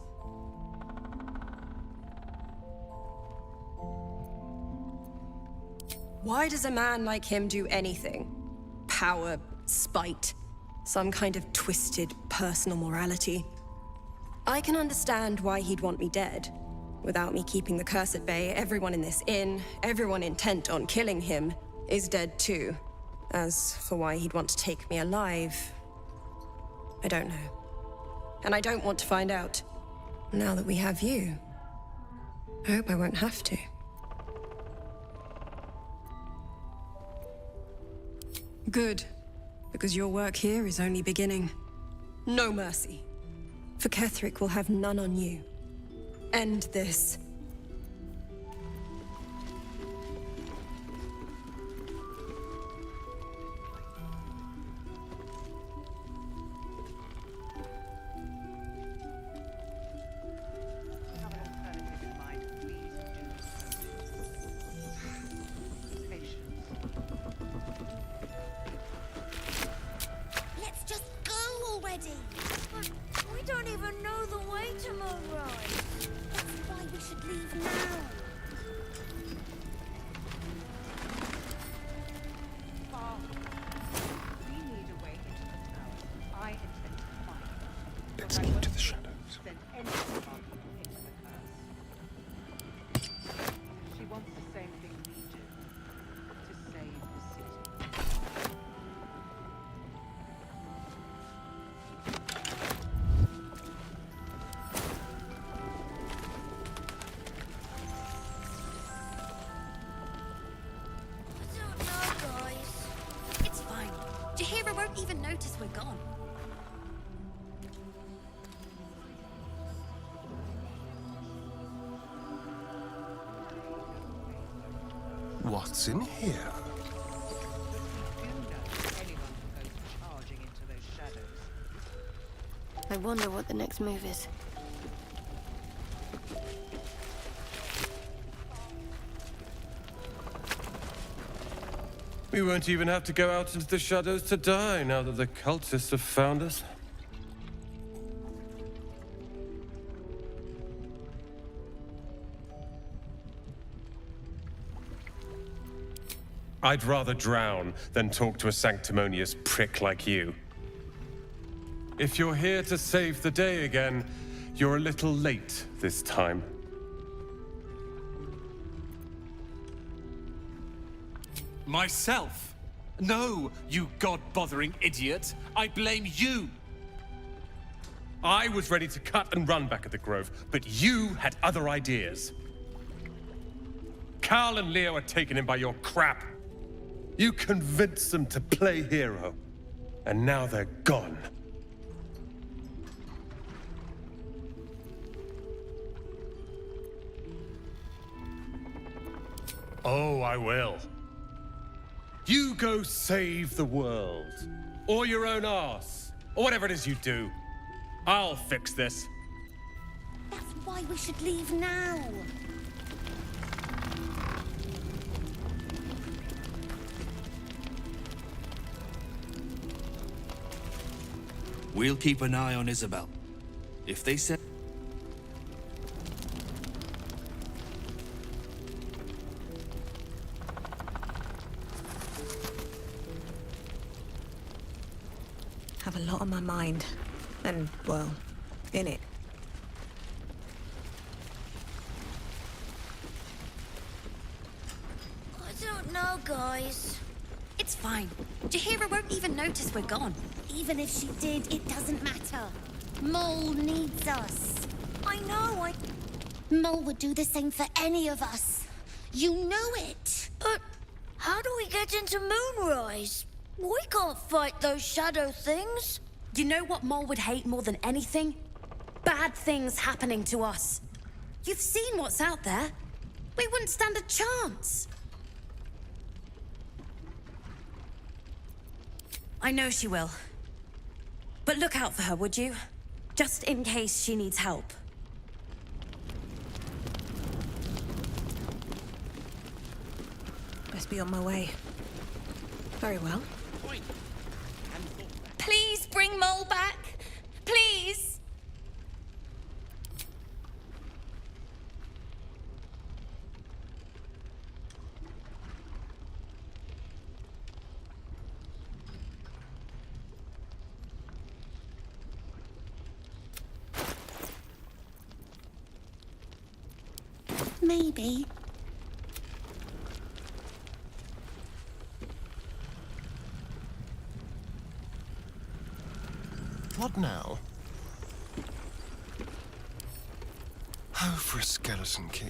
Why does a man like him do anything? Power, spite, some kind of twisted personal morality. I can understand why he'd want me dead. Without me keeping the curse at bay, everyone in this inn, everyone intent on killing him, is dead too. As for why he'd want to take me alive, I don't know. And I don't want to find out. Now that we have you, I hope I won't have to. Good, because your work here is only beginning. No mercy. For Ketheric will have none on you. End this.
Let's just go already. But we don't even know the way to Moonrise. That's why we should leave now.
We need a way into the tower. I intend to find it.
Let's keep to the shadows.
Send any of our people into the curse. She wants the same thing we do. To save the city.
I don't know, guys.
It's fine. Jahira won't even notice we're gone.
What's in here?
Charging into those shadows.
I wonder what the next move is.
We won't even have to go out into the shadows to die now that the cultists have found us. I'd rather drown than talk to a sanctimonious prick like you. If you're here to save the day again, you're a little late this time.
Myself? No, you god-bothering idiot. I blame you.
I was ready to cut and run back at the Grove, but you had other ideas. Carl and Leo are taken in by your crap. You convinced them to play hero, and now they're gone. Oh, I will. You go save the world, or your own arse, or whatever it is you do. I'll fix this.
That's why we should leave now.
We'll keep an eye on Isabel. If they say...
Have a lot on my mind. And, well, in it.
I don't know, guys. It's fine. Jahira won't even notice we're gone. Even if she did, it doesn't matter. Mole needs us. I know, Mole would do the same for any of us. You know it. But how do we get into Moonrise? We can't fight those shadow things. You know what Mole would hate more than anything? Bad things happening to us. You've seen what's out there. We wouldn't stand a chance. I know she will. But look out for her, would you? Just in case she needs help.
Best be on my way. Very well.
Please bring Mole back. Please. Maybe.
What now? Oh, for a skeleton key.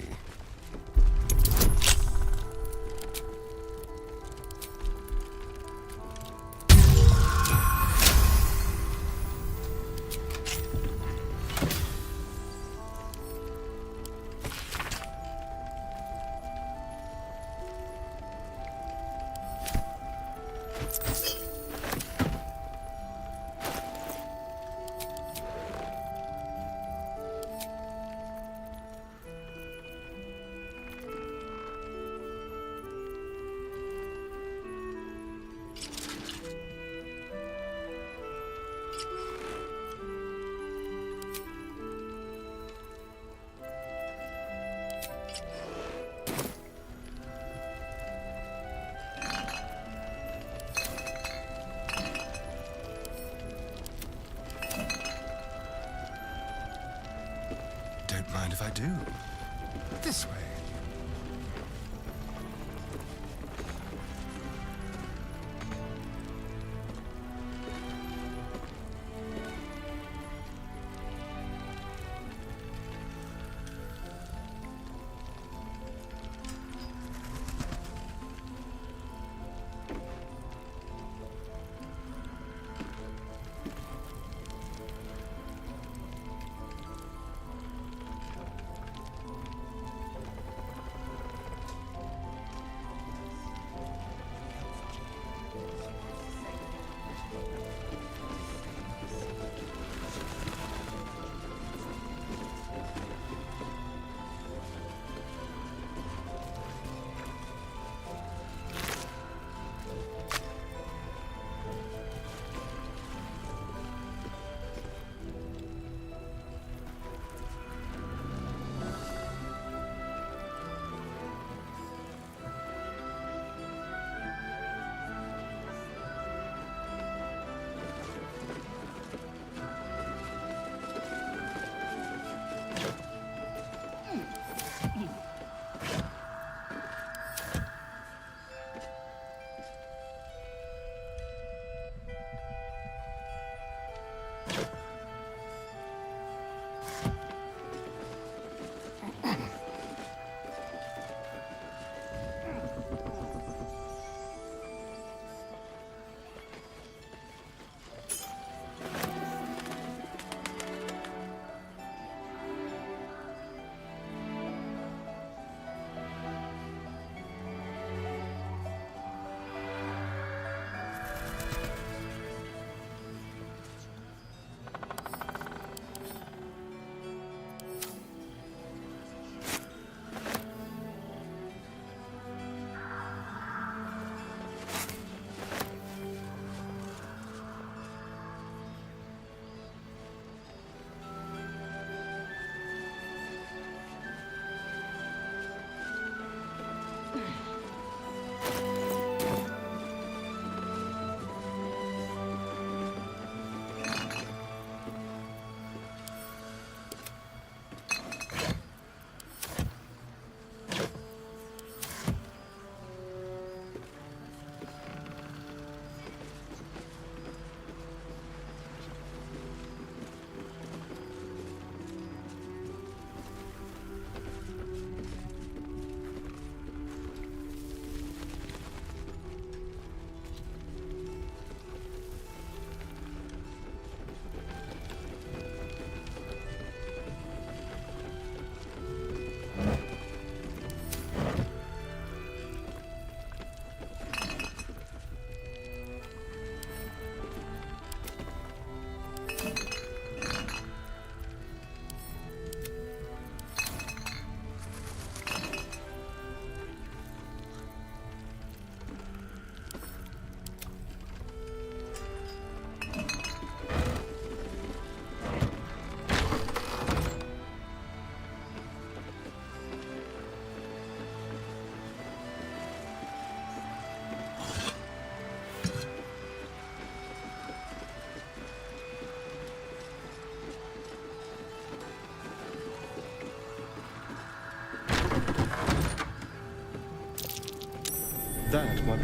Don't mind if I do. This way.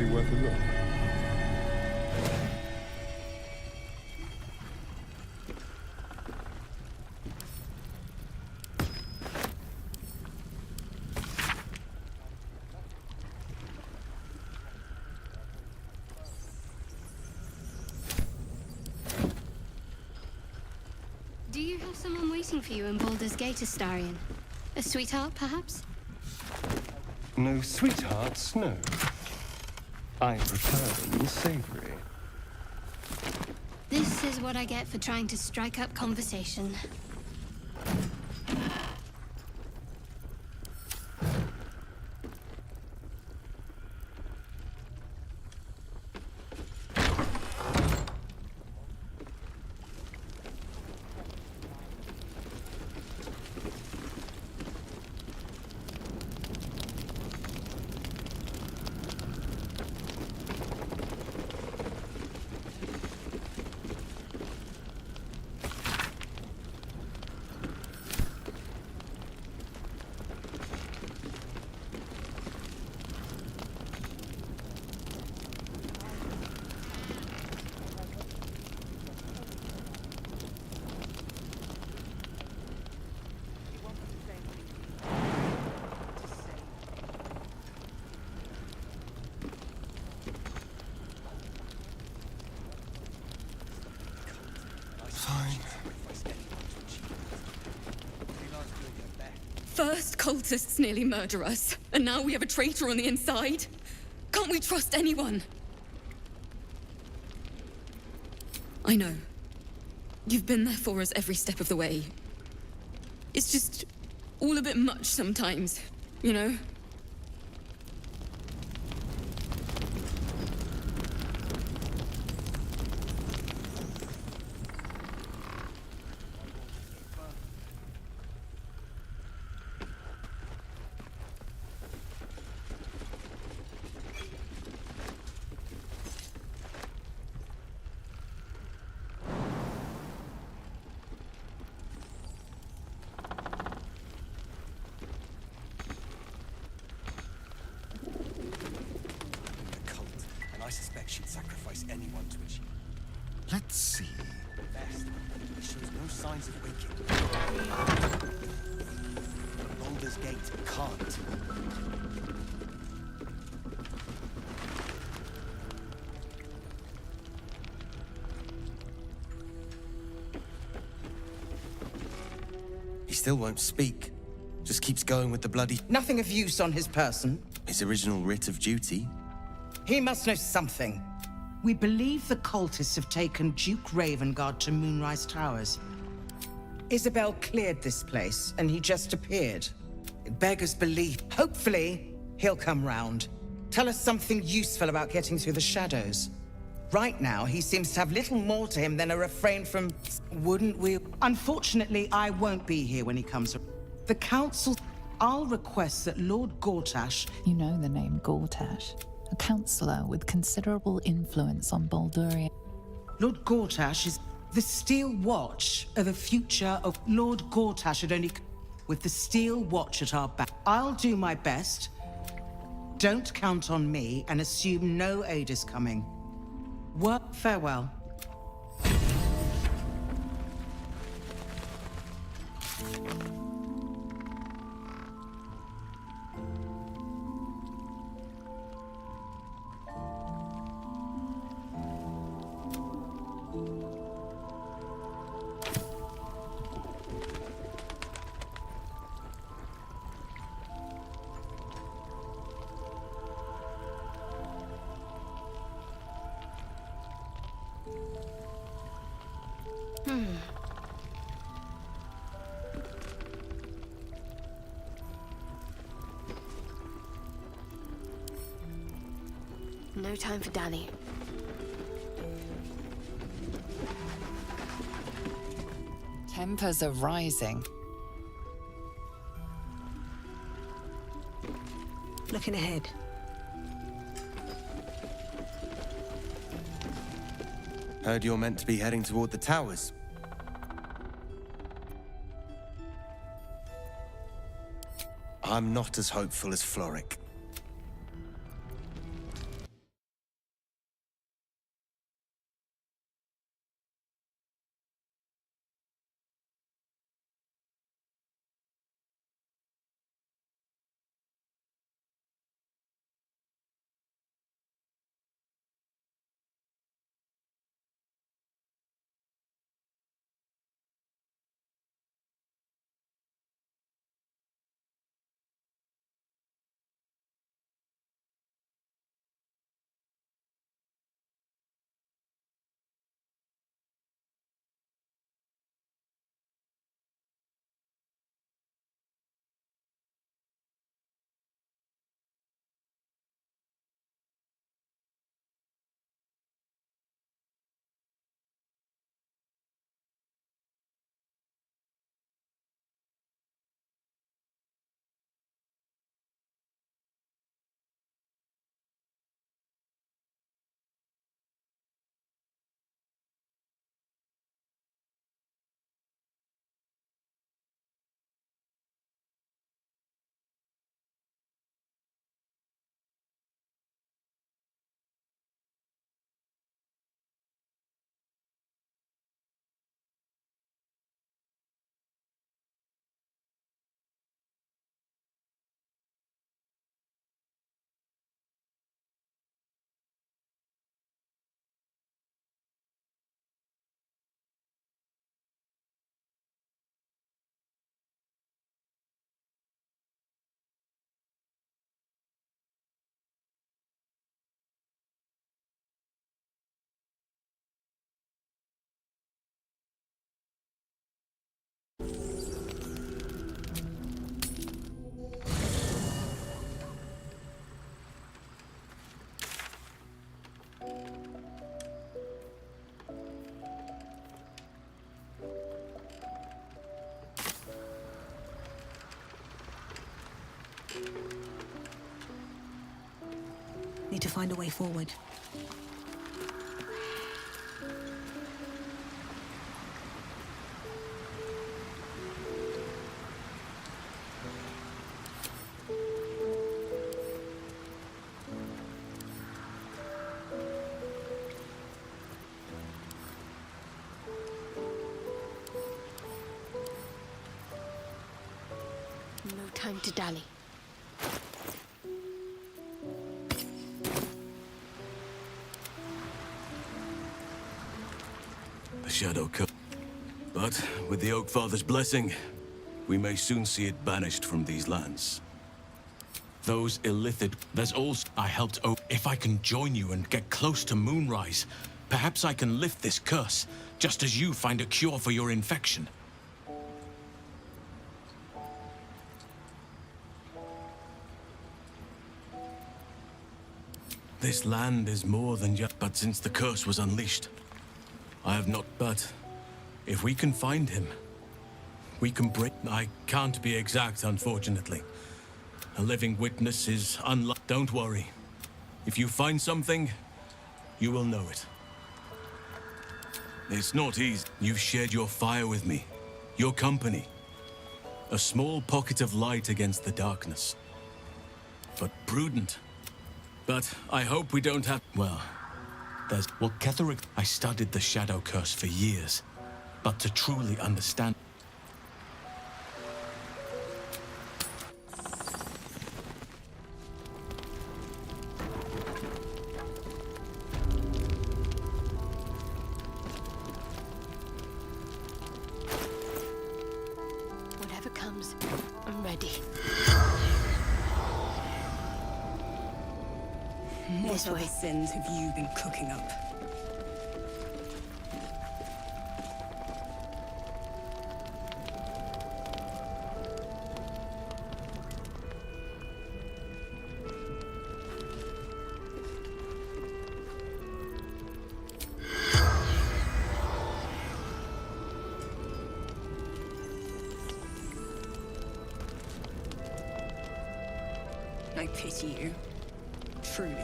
be worth a look.
Do you have someone waiting for you in Baldur's Gate, Astarion? A sweetheart, perhaps?
No sweethearts, no. I prefer them savory.
This is what I get for trying to strike up conversation.
First, cultists nearly murder us, and now we have a traitor on the inside. Can't we trust anyone? I know. You've been there for us every step of the way. It's just all a bit much sometimes, you know?
I suspect she'd sacrifice anyone to achieve.
Let's see.
Best, he shows no signs of waking. Baldur's Gate can't. He still won't speak. Just keeps going with the bloody...
Nothing of use on his person.
His original writ of duty.
He must know something. We believe the cultists have taken Duke Ravengard to Moonrise Towers. Isabel cleared this place, and he just appeared. It beggars belief. Hopefully, he'll come round. Tell us something useful about getting through the shadows. Right now, he seems to have little more to him than a refrain from, wouldn't we? Unfortunately, I won't be here when he comes. The Council... I'll request that Lord Gortash...
You know the name Gortash. A councillor with considerable influence on Balduria.
Lord Gortash is the Steel Watch of the future of Lord Gortash had only... With the Steel Watch at our back. I'll do my best. Don't count on me and assume no aid is coming. Farewell.
No time for Danny.
Tempers are rising.
Looking ahead.
Heard you're meant to be heading toward the towers. I'm not as hopeful as Floric.
need to find a way forward.
No time to dally.
The shadow comes. But with the Oak Father's blessing, we may soon see it banished from these lands.
Those illithid... There's also... I helped... Oh, if I can join you and get close to Moonrise, perhaps I can lift this curse, just as you find a cure for your infection.
This land is more than just... But since the curse was unleashed, I have not... But if we can find him, we can break... I can't be exact, unfortunately. A living witness is unlike... Don't worry. If you find something, you will know it. It's not easy. You've shared your fire with me, your company. A small pocket of light against the darkness. But prudent. But I hope we don't have...
Well, there's... Well, Ketherick... I studied the Shadow Curse for years. But to truly understand...
Whatever comes, I'm ready.
What other sins have you been cooking up? I pity you. Truly.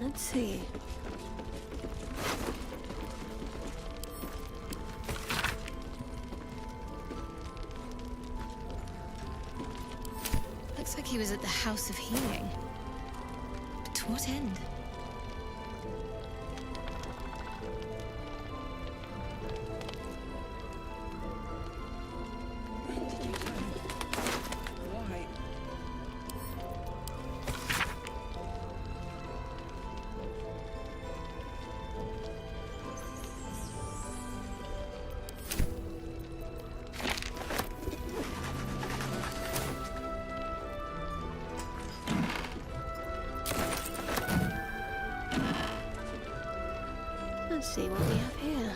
Let's see. Looks like he was at the House of Healing. But to what end?
Why?
Let's see what we have here.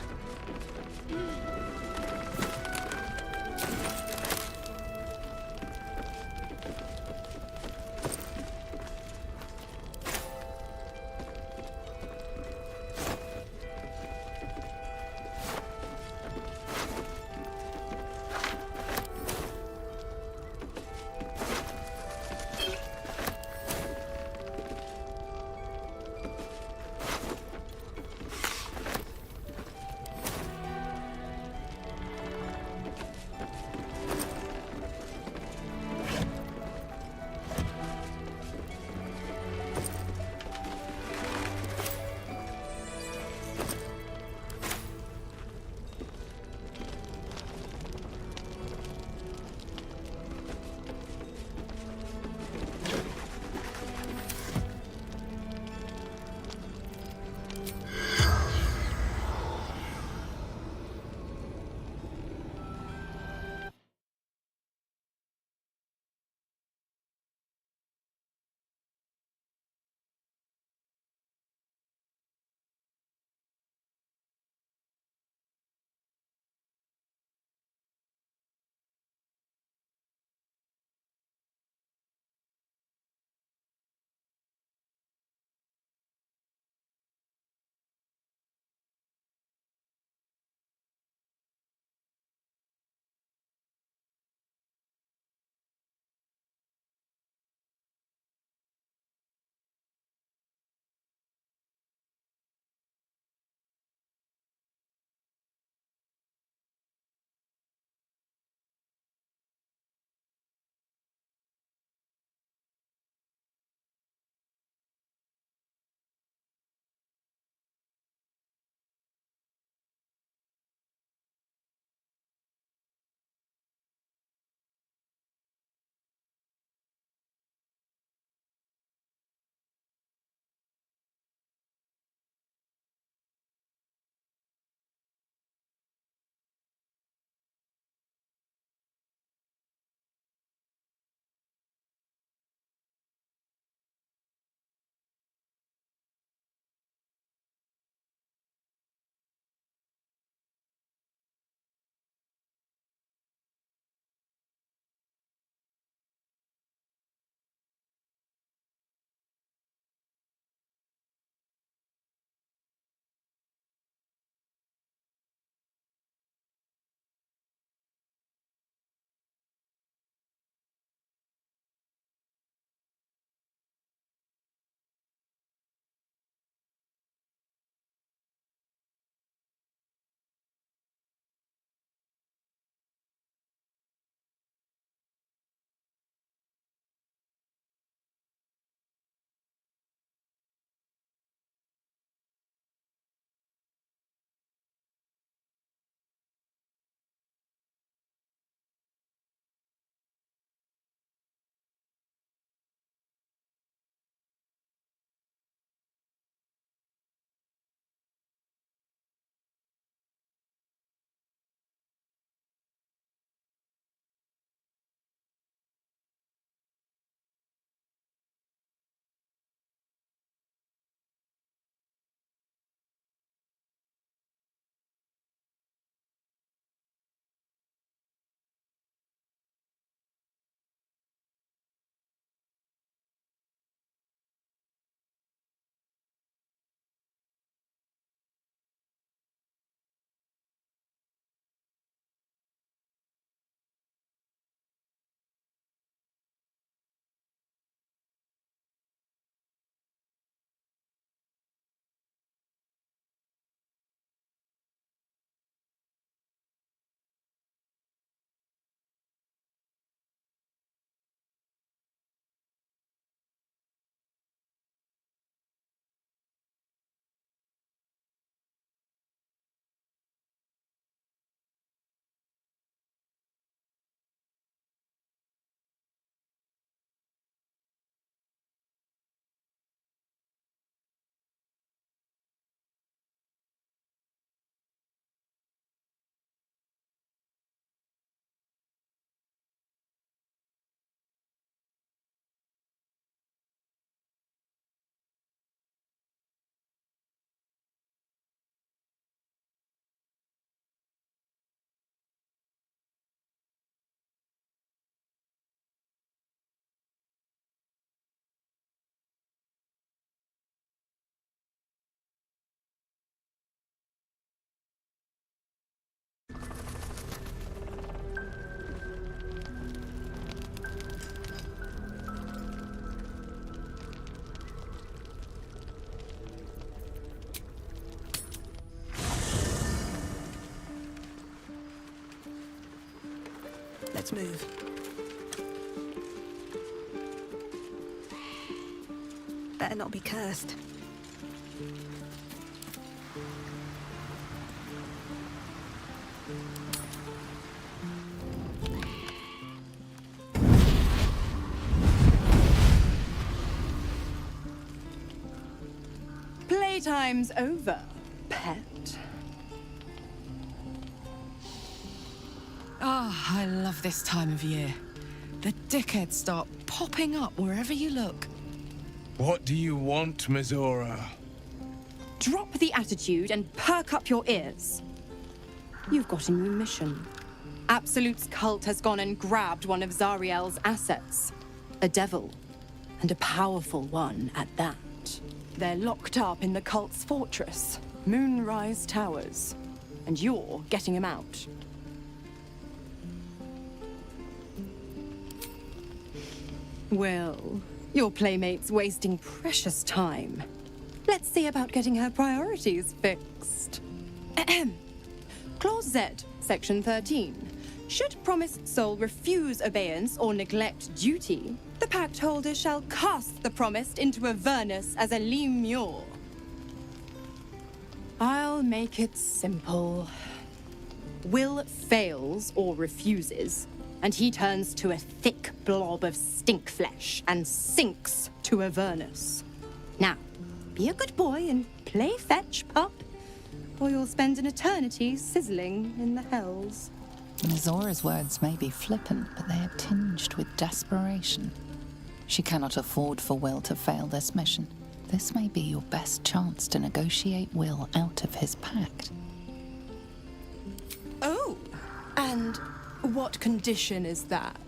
Let's move. Better not be cursed.
Playtime's over, pet. Ah, I love this time of year. The dickheads start popping up wherever you look.
What do you want, Mizora?
Drop the attitude and perk up your ears. You've got a new mission. Absolute's cult has gone and grabbed one of Zariel's assets. A devil. And a powerful one at that. They're locked up in the cult's fortress, Moonrise Towers. And you're getting him out. Well, your playmate's wasting precious time. Let's see about getting her priorities fixed. Ahem. Clause Z, Section 13. Should promised soul refuse obeyance or neglect duty, the pact holder shall cast the promised into Avernus as a lemure. I'll make it simple. Will fails or refuses, and he turns to a thick blob of stink flesh and sinks to Avernus. Now, be a good boy and play fetch, pup, or you'll spend an eternity sizzling in the hells.
Mizora's words may be flippant, but they are tinged with desperation. She cannot afford for Will to fail this mission. This may be your best chance to negotiate Will out of his pact.
Oh, and what condition is that?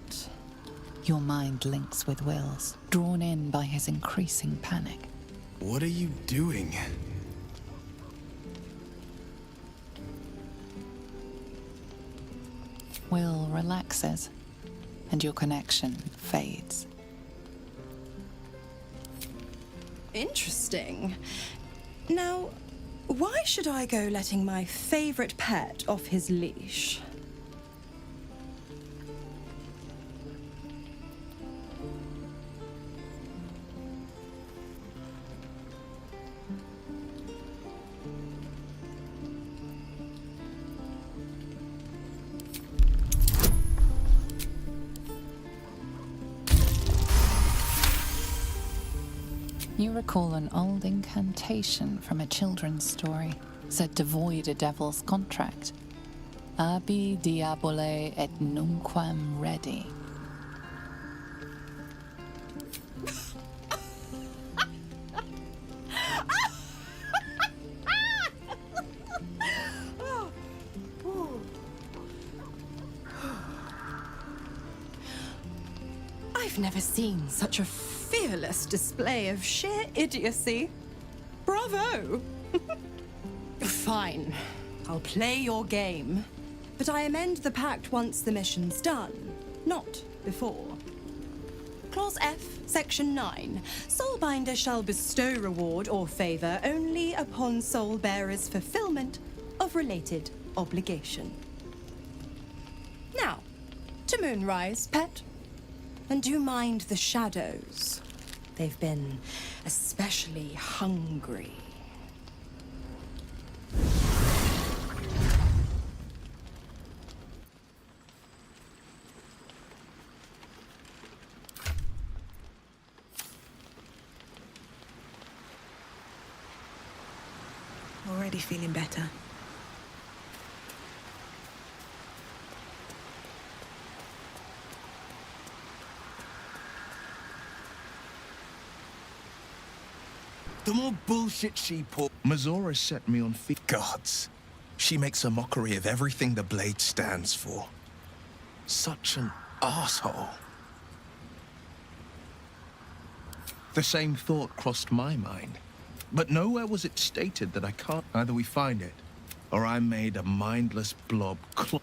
Your mind links with Will's, drawn in by his increasing panic.
What are you doing?
Will relaxes, and your connection fades.
Interesting. Now, why should I go letting my favorite pet off his leash?
You recall an old incantation from a children's story, said to void a devil's contract. Abi diabole et nunquam redi.
I've never seen such a fearless display of sheer idiocy. Bravo! Fine. I'll play your game. But I amend the pact once the mission's done, not before. Clause F, Section 9. Soulbinder shall bestow reward or favor only upon soul bearer's fulfillment of related obligation. Now, to Moonrise, pet. And do mind the shadows. They've been especially hungry.
Already feeling better.
The more bullshit she pulled. Mizora set me on feet. Gods. She makes a mockery of everything the blade stands for. Such an asshole. The same thought crossed my mind. But nowhere was it stated that I can't. Either we find it, or I'm made a mindless blob.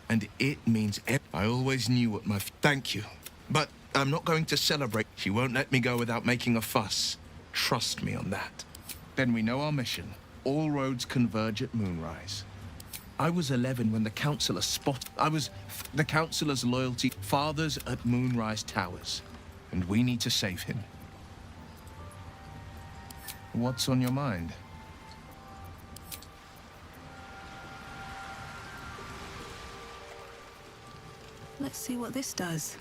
And it means I always knew what my... Thank you. But I'm not going to celebrate. She won't let me go without making a fuss. Trust me on that. Then we know our mission. All roads converge at Moonrise. I was 11 when the Councillor the Councillor's loyalty. Father's at Moonrise Towers, and we need to save him. What's on your mind?
Let's see what this does.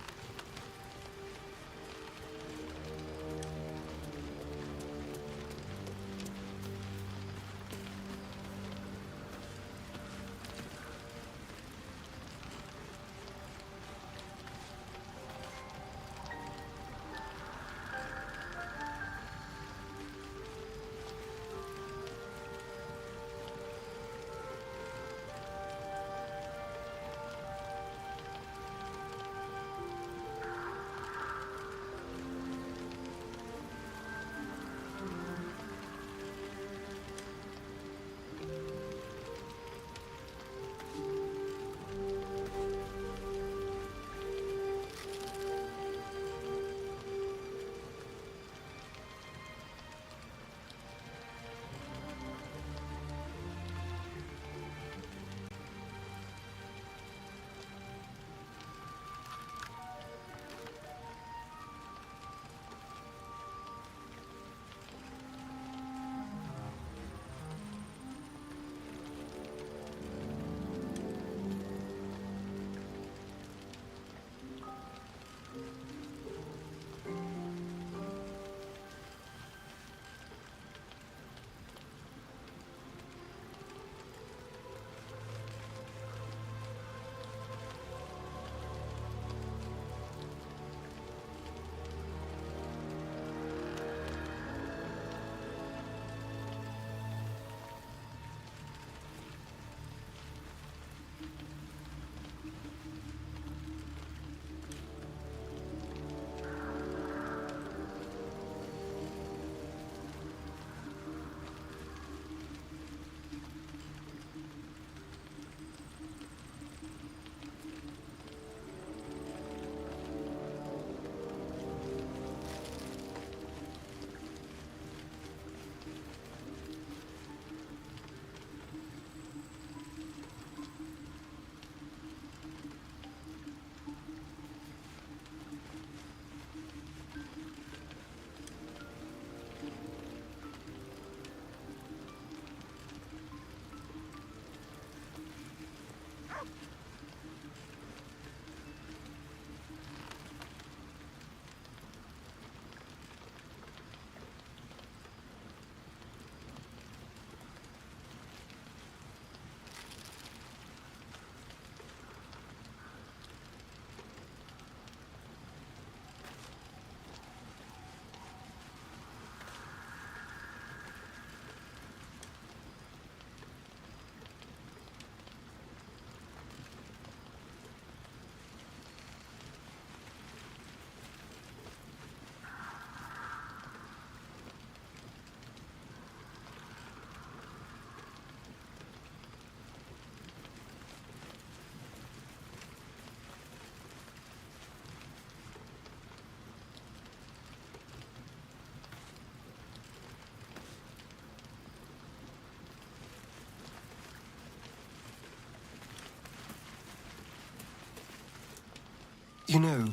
You know,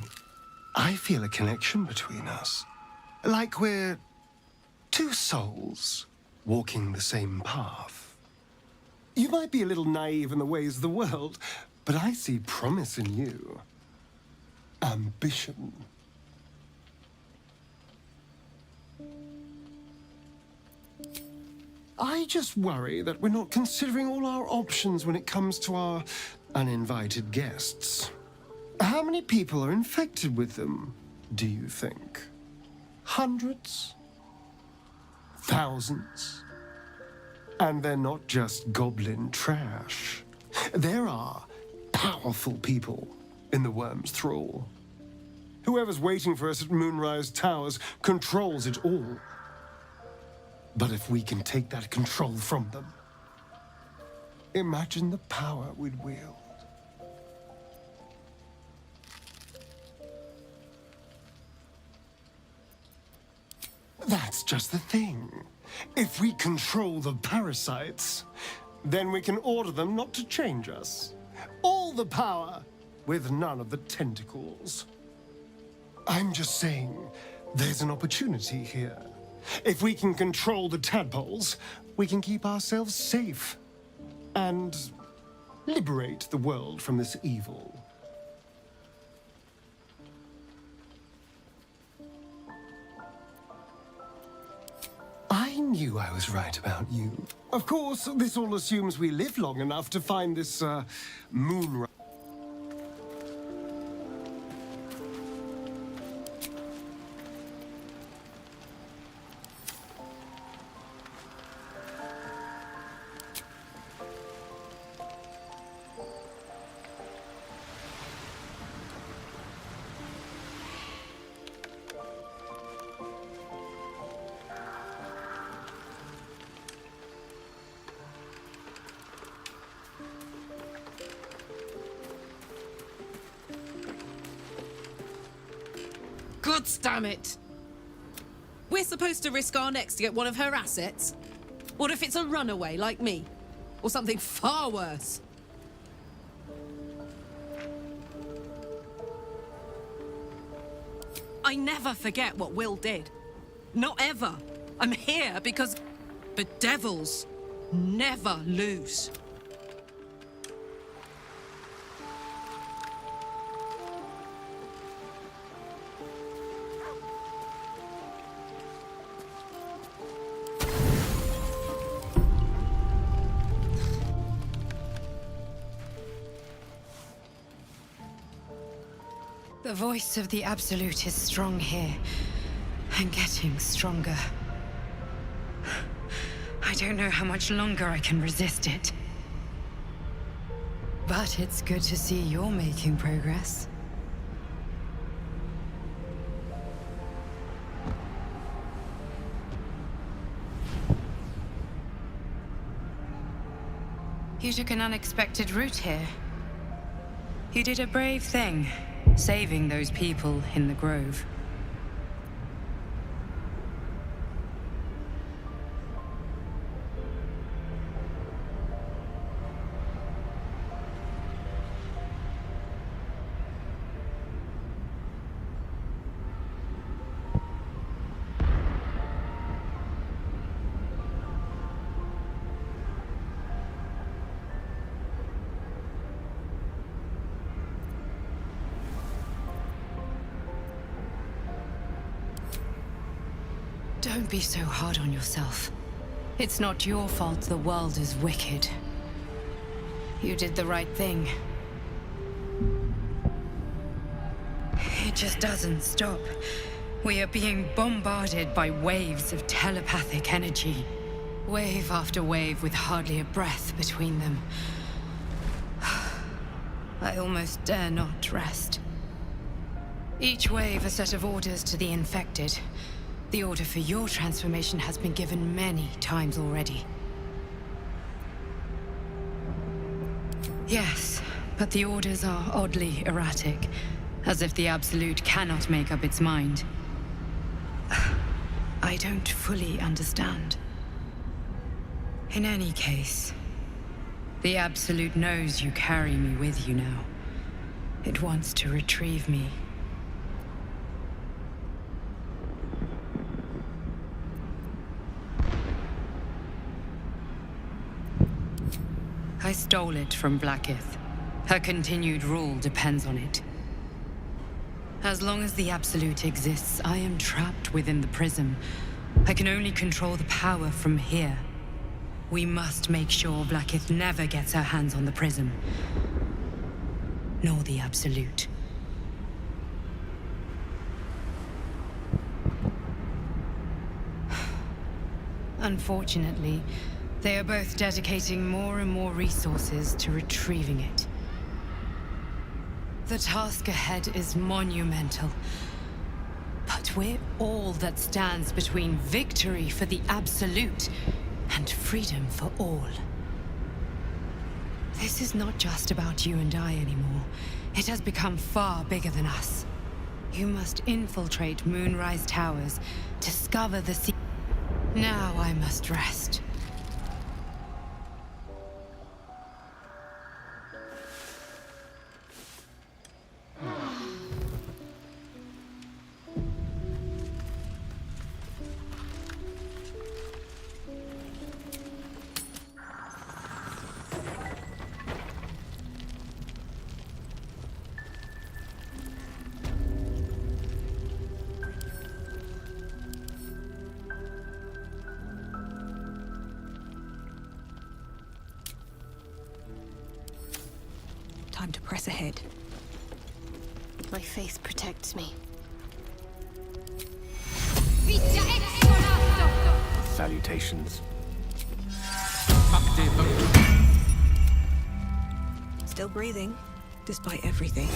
I feel a connection between us. Like we're two souls walking the same path. You might be a little naive in the ways of the world, but I see promise in you. Ambition. I just worry that we're not considering all our options when it comes to our uninvited guests. How many people are infected with them, do you think? Hundreds? Thousands? And they're not just goblin trash. There are powerful people in the Worm's thrall. Whoever's waiting for us at Moonrise Towers controls it all. But if we can take that control from them, imagine the power we'd wield. That's just the thing. If we control the parasites, Then we can order them not to change us. All the power, with none of the tentacles. I'm just saying, there's an opportunity here. If we can control the tadpoles, we can keep ourselves safe. And liberate the world from this evil. I knew I was right about you. Of course, this all assumes we live long enough to find this, moonrise.
God damn it! We're supposed to risk our necks to get one of her assets? What if it's a runaway like me? Or something far worse? I never forget what Will did. Not ever. I'm here because... But devils never lose.
The voice of the Absolute is strong here, and getting stronger. I don't know how much longer I can resist it. But it's good to see you're making progress. You took an unexpected route here. You did a brave thing. Saving those people in the grove. Don't be so hard on yourself. It's not your fault the world is wicked. You did the right thing. It just doesn't stop. We are being bombarded by waves of telepathic energy. Wave after wave with hardly a breath between them. I almost dare not rest. Each wave a set of orders to the infected. The order for your transformation has been given many times already. Yes, but the orders are oddly erratic, as if the Absolute cannot make up its mind. I don't fully understand. In any case, the Absolute knows you carry me with you now. It wants to retrieve me. I stole it from Blackith. Her continued rule depends on it. As long as the Absolute exists, I am trapped within the prism. I can only control the power from here. We must make sure Blackith never gets her hands on the prism. Nor the Absolute. Unfortunately, they are both dedicating more and more resources to retrieving it. The task ahead is monumental. But we're all that stands between victory for the Absolute and freedom for all. This is not just about you and I anymore. It has become far bigger than us. You must infiltrate Moonrise Towers, discover the sea. Now I must rest.
Time to press ahead.
My faith protects me.
Salutations.
Still breathing, despite everything.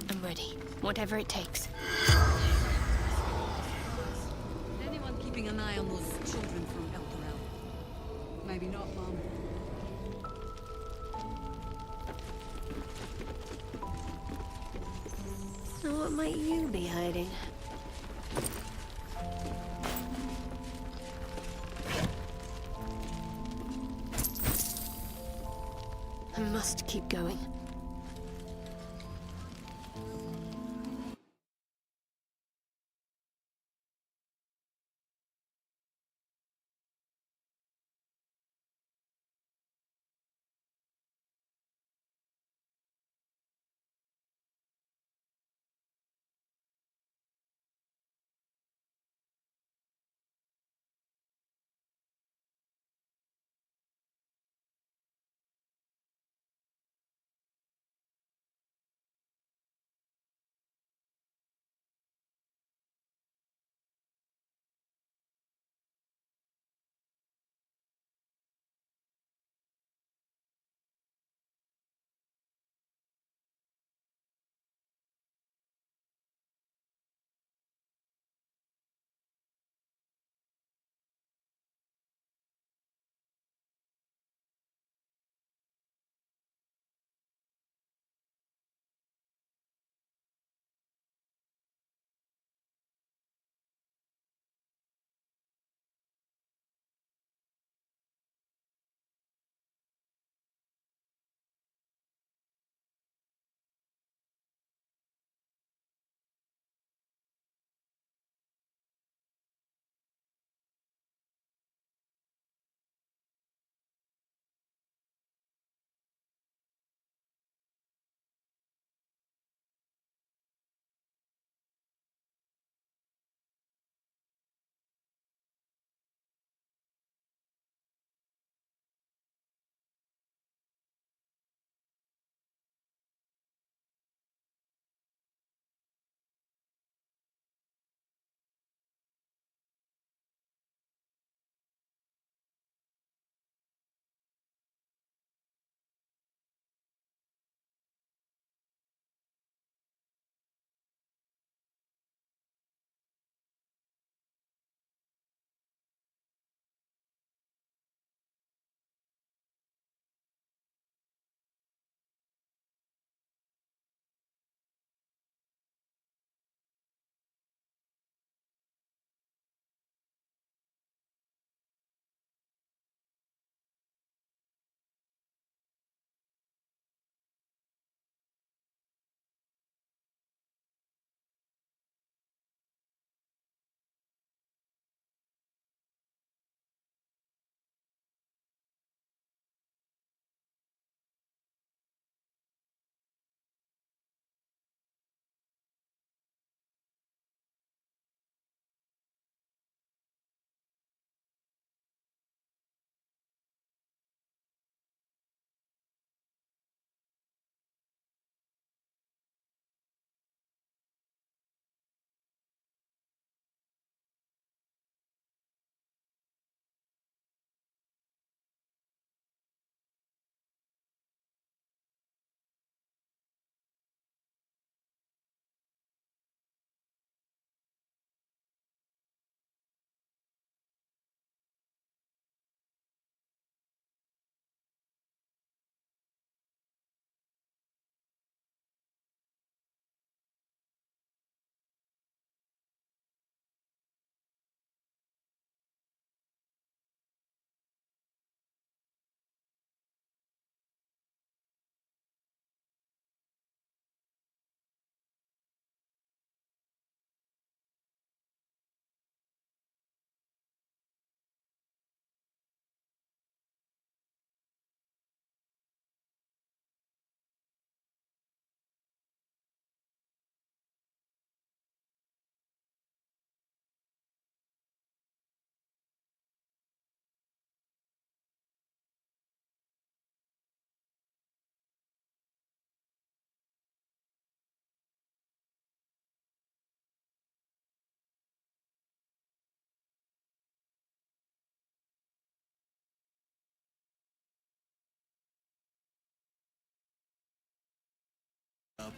I'm ready. Whatever it takes.
Anyone keeping an eye on those children from El Dorel? Maybe not, Mom.
So what might you be hiding? I must keep going.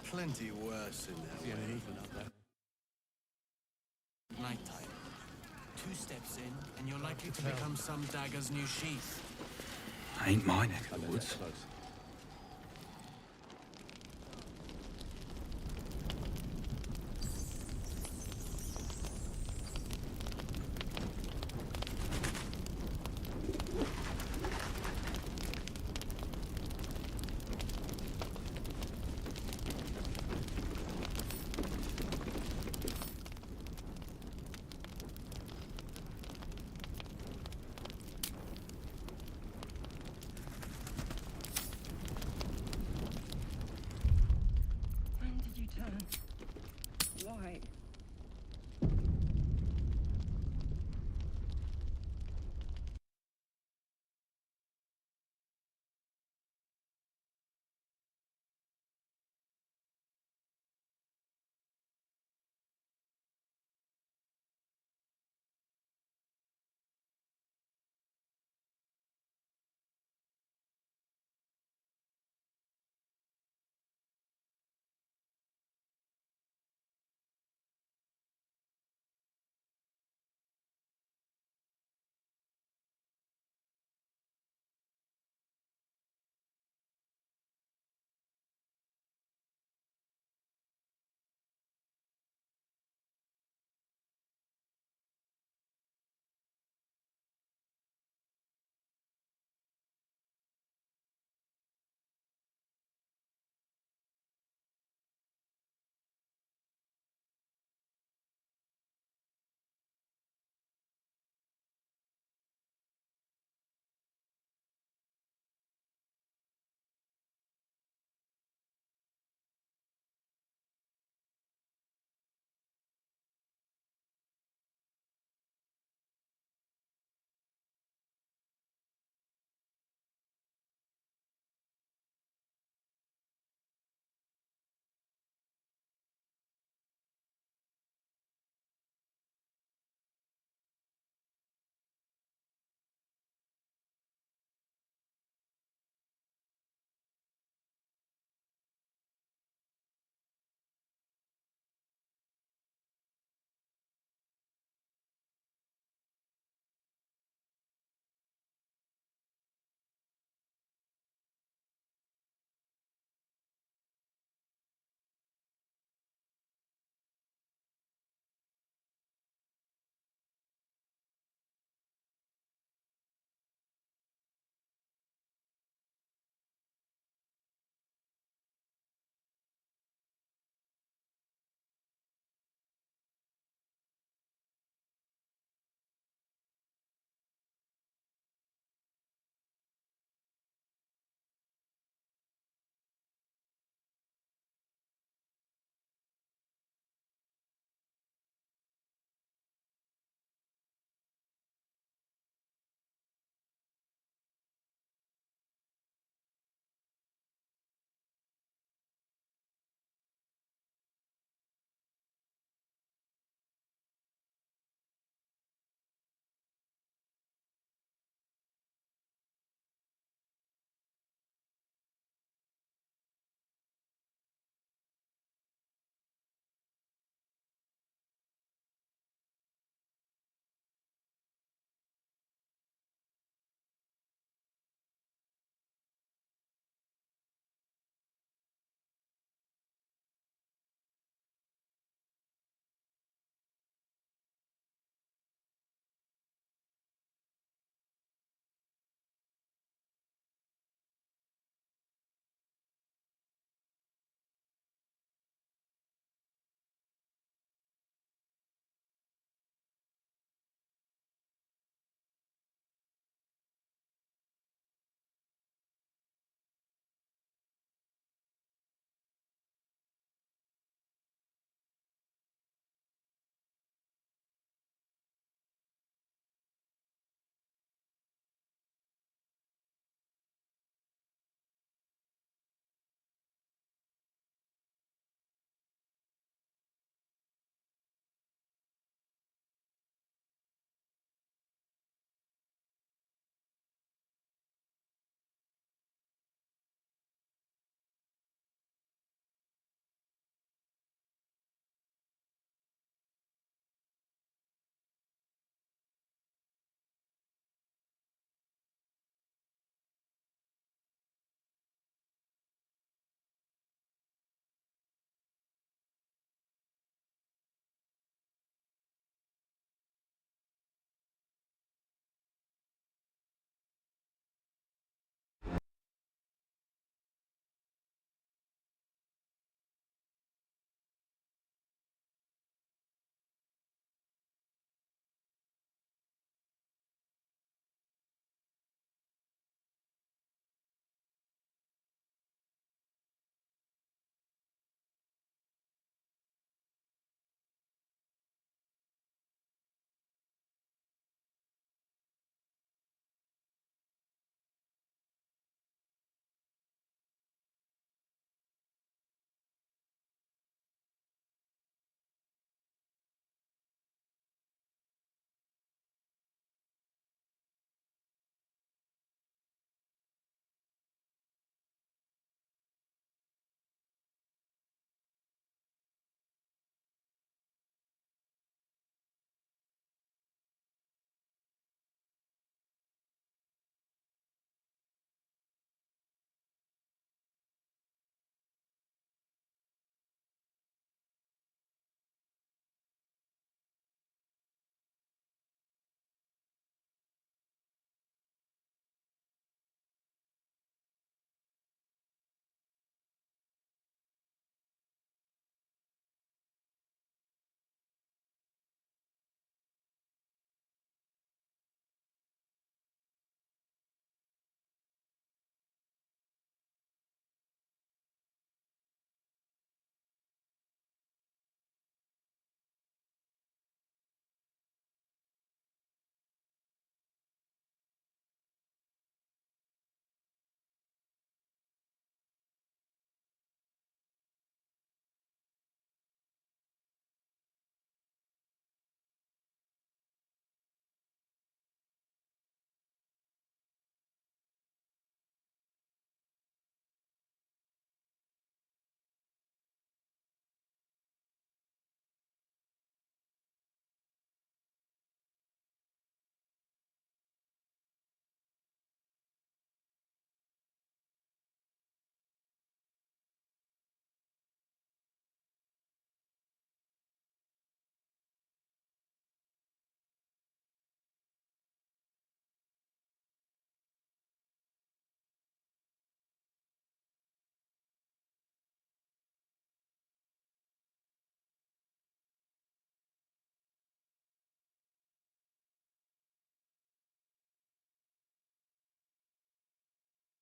Plenty worse in their way.
movement out there. Nighttime. 2 steps in, and you're likely to become some dagger's new sheath.
Ain't my neck of the woods.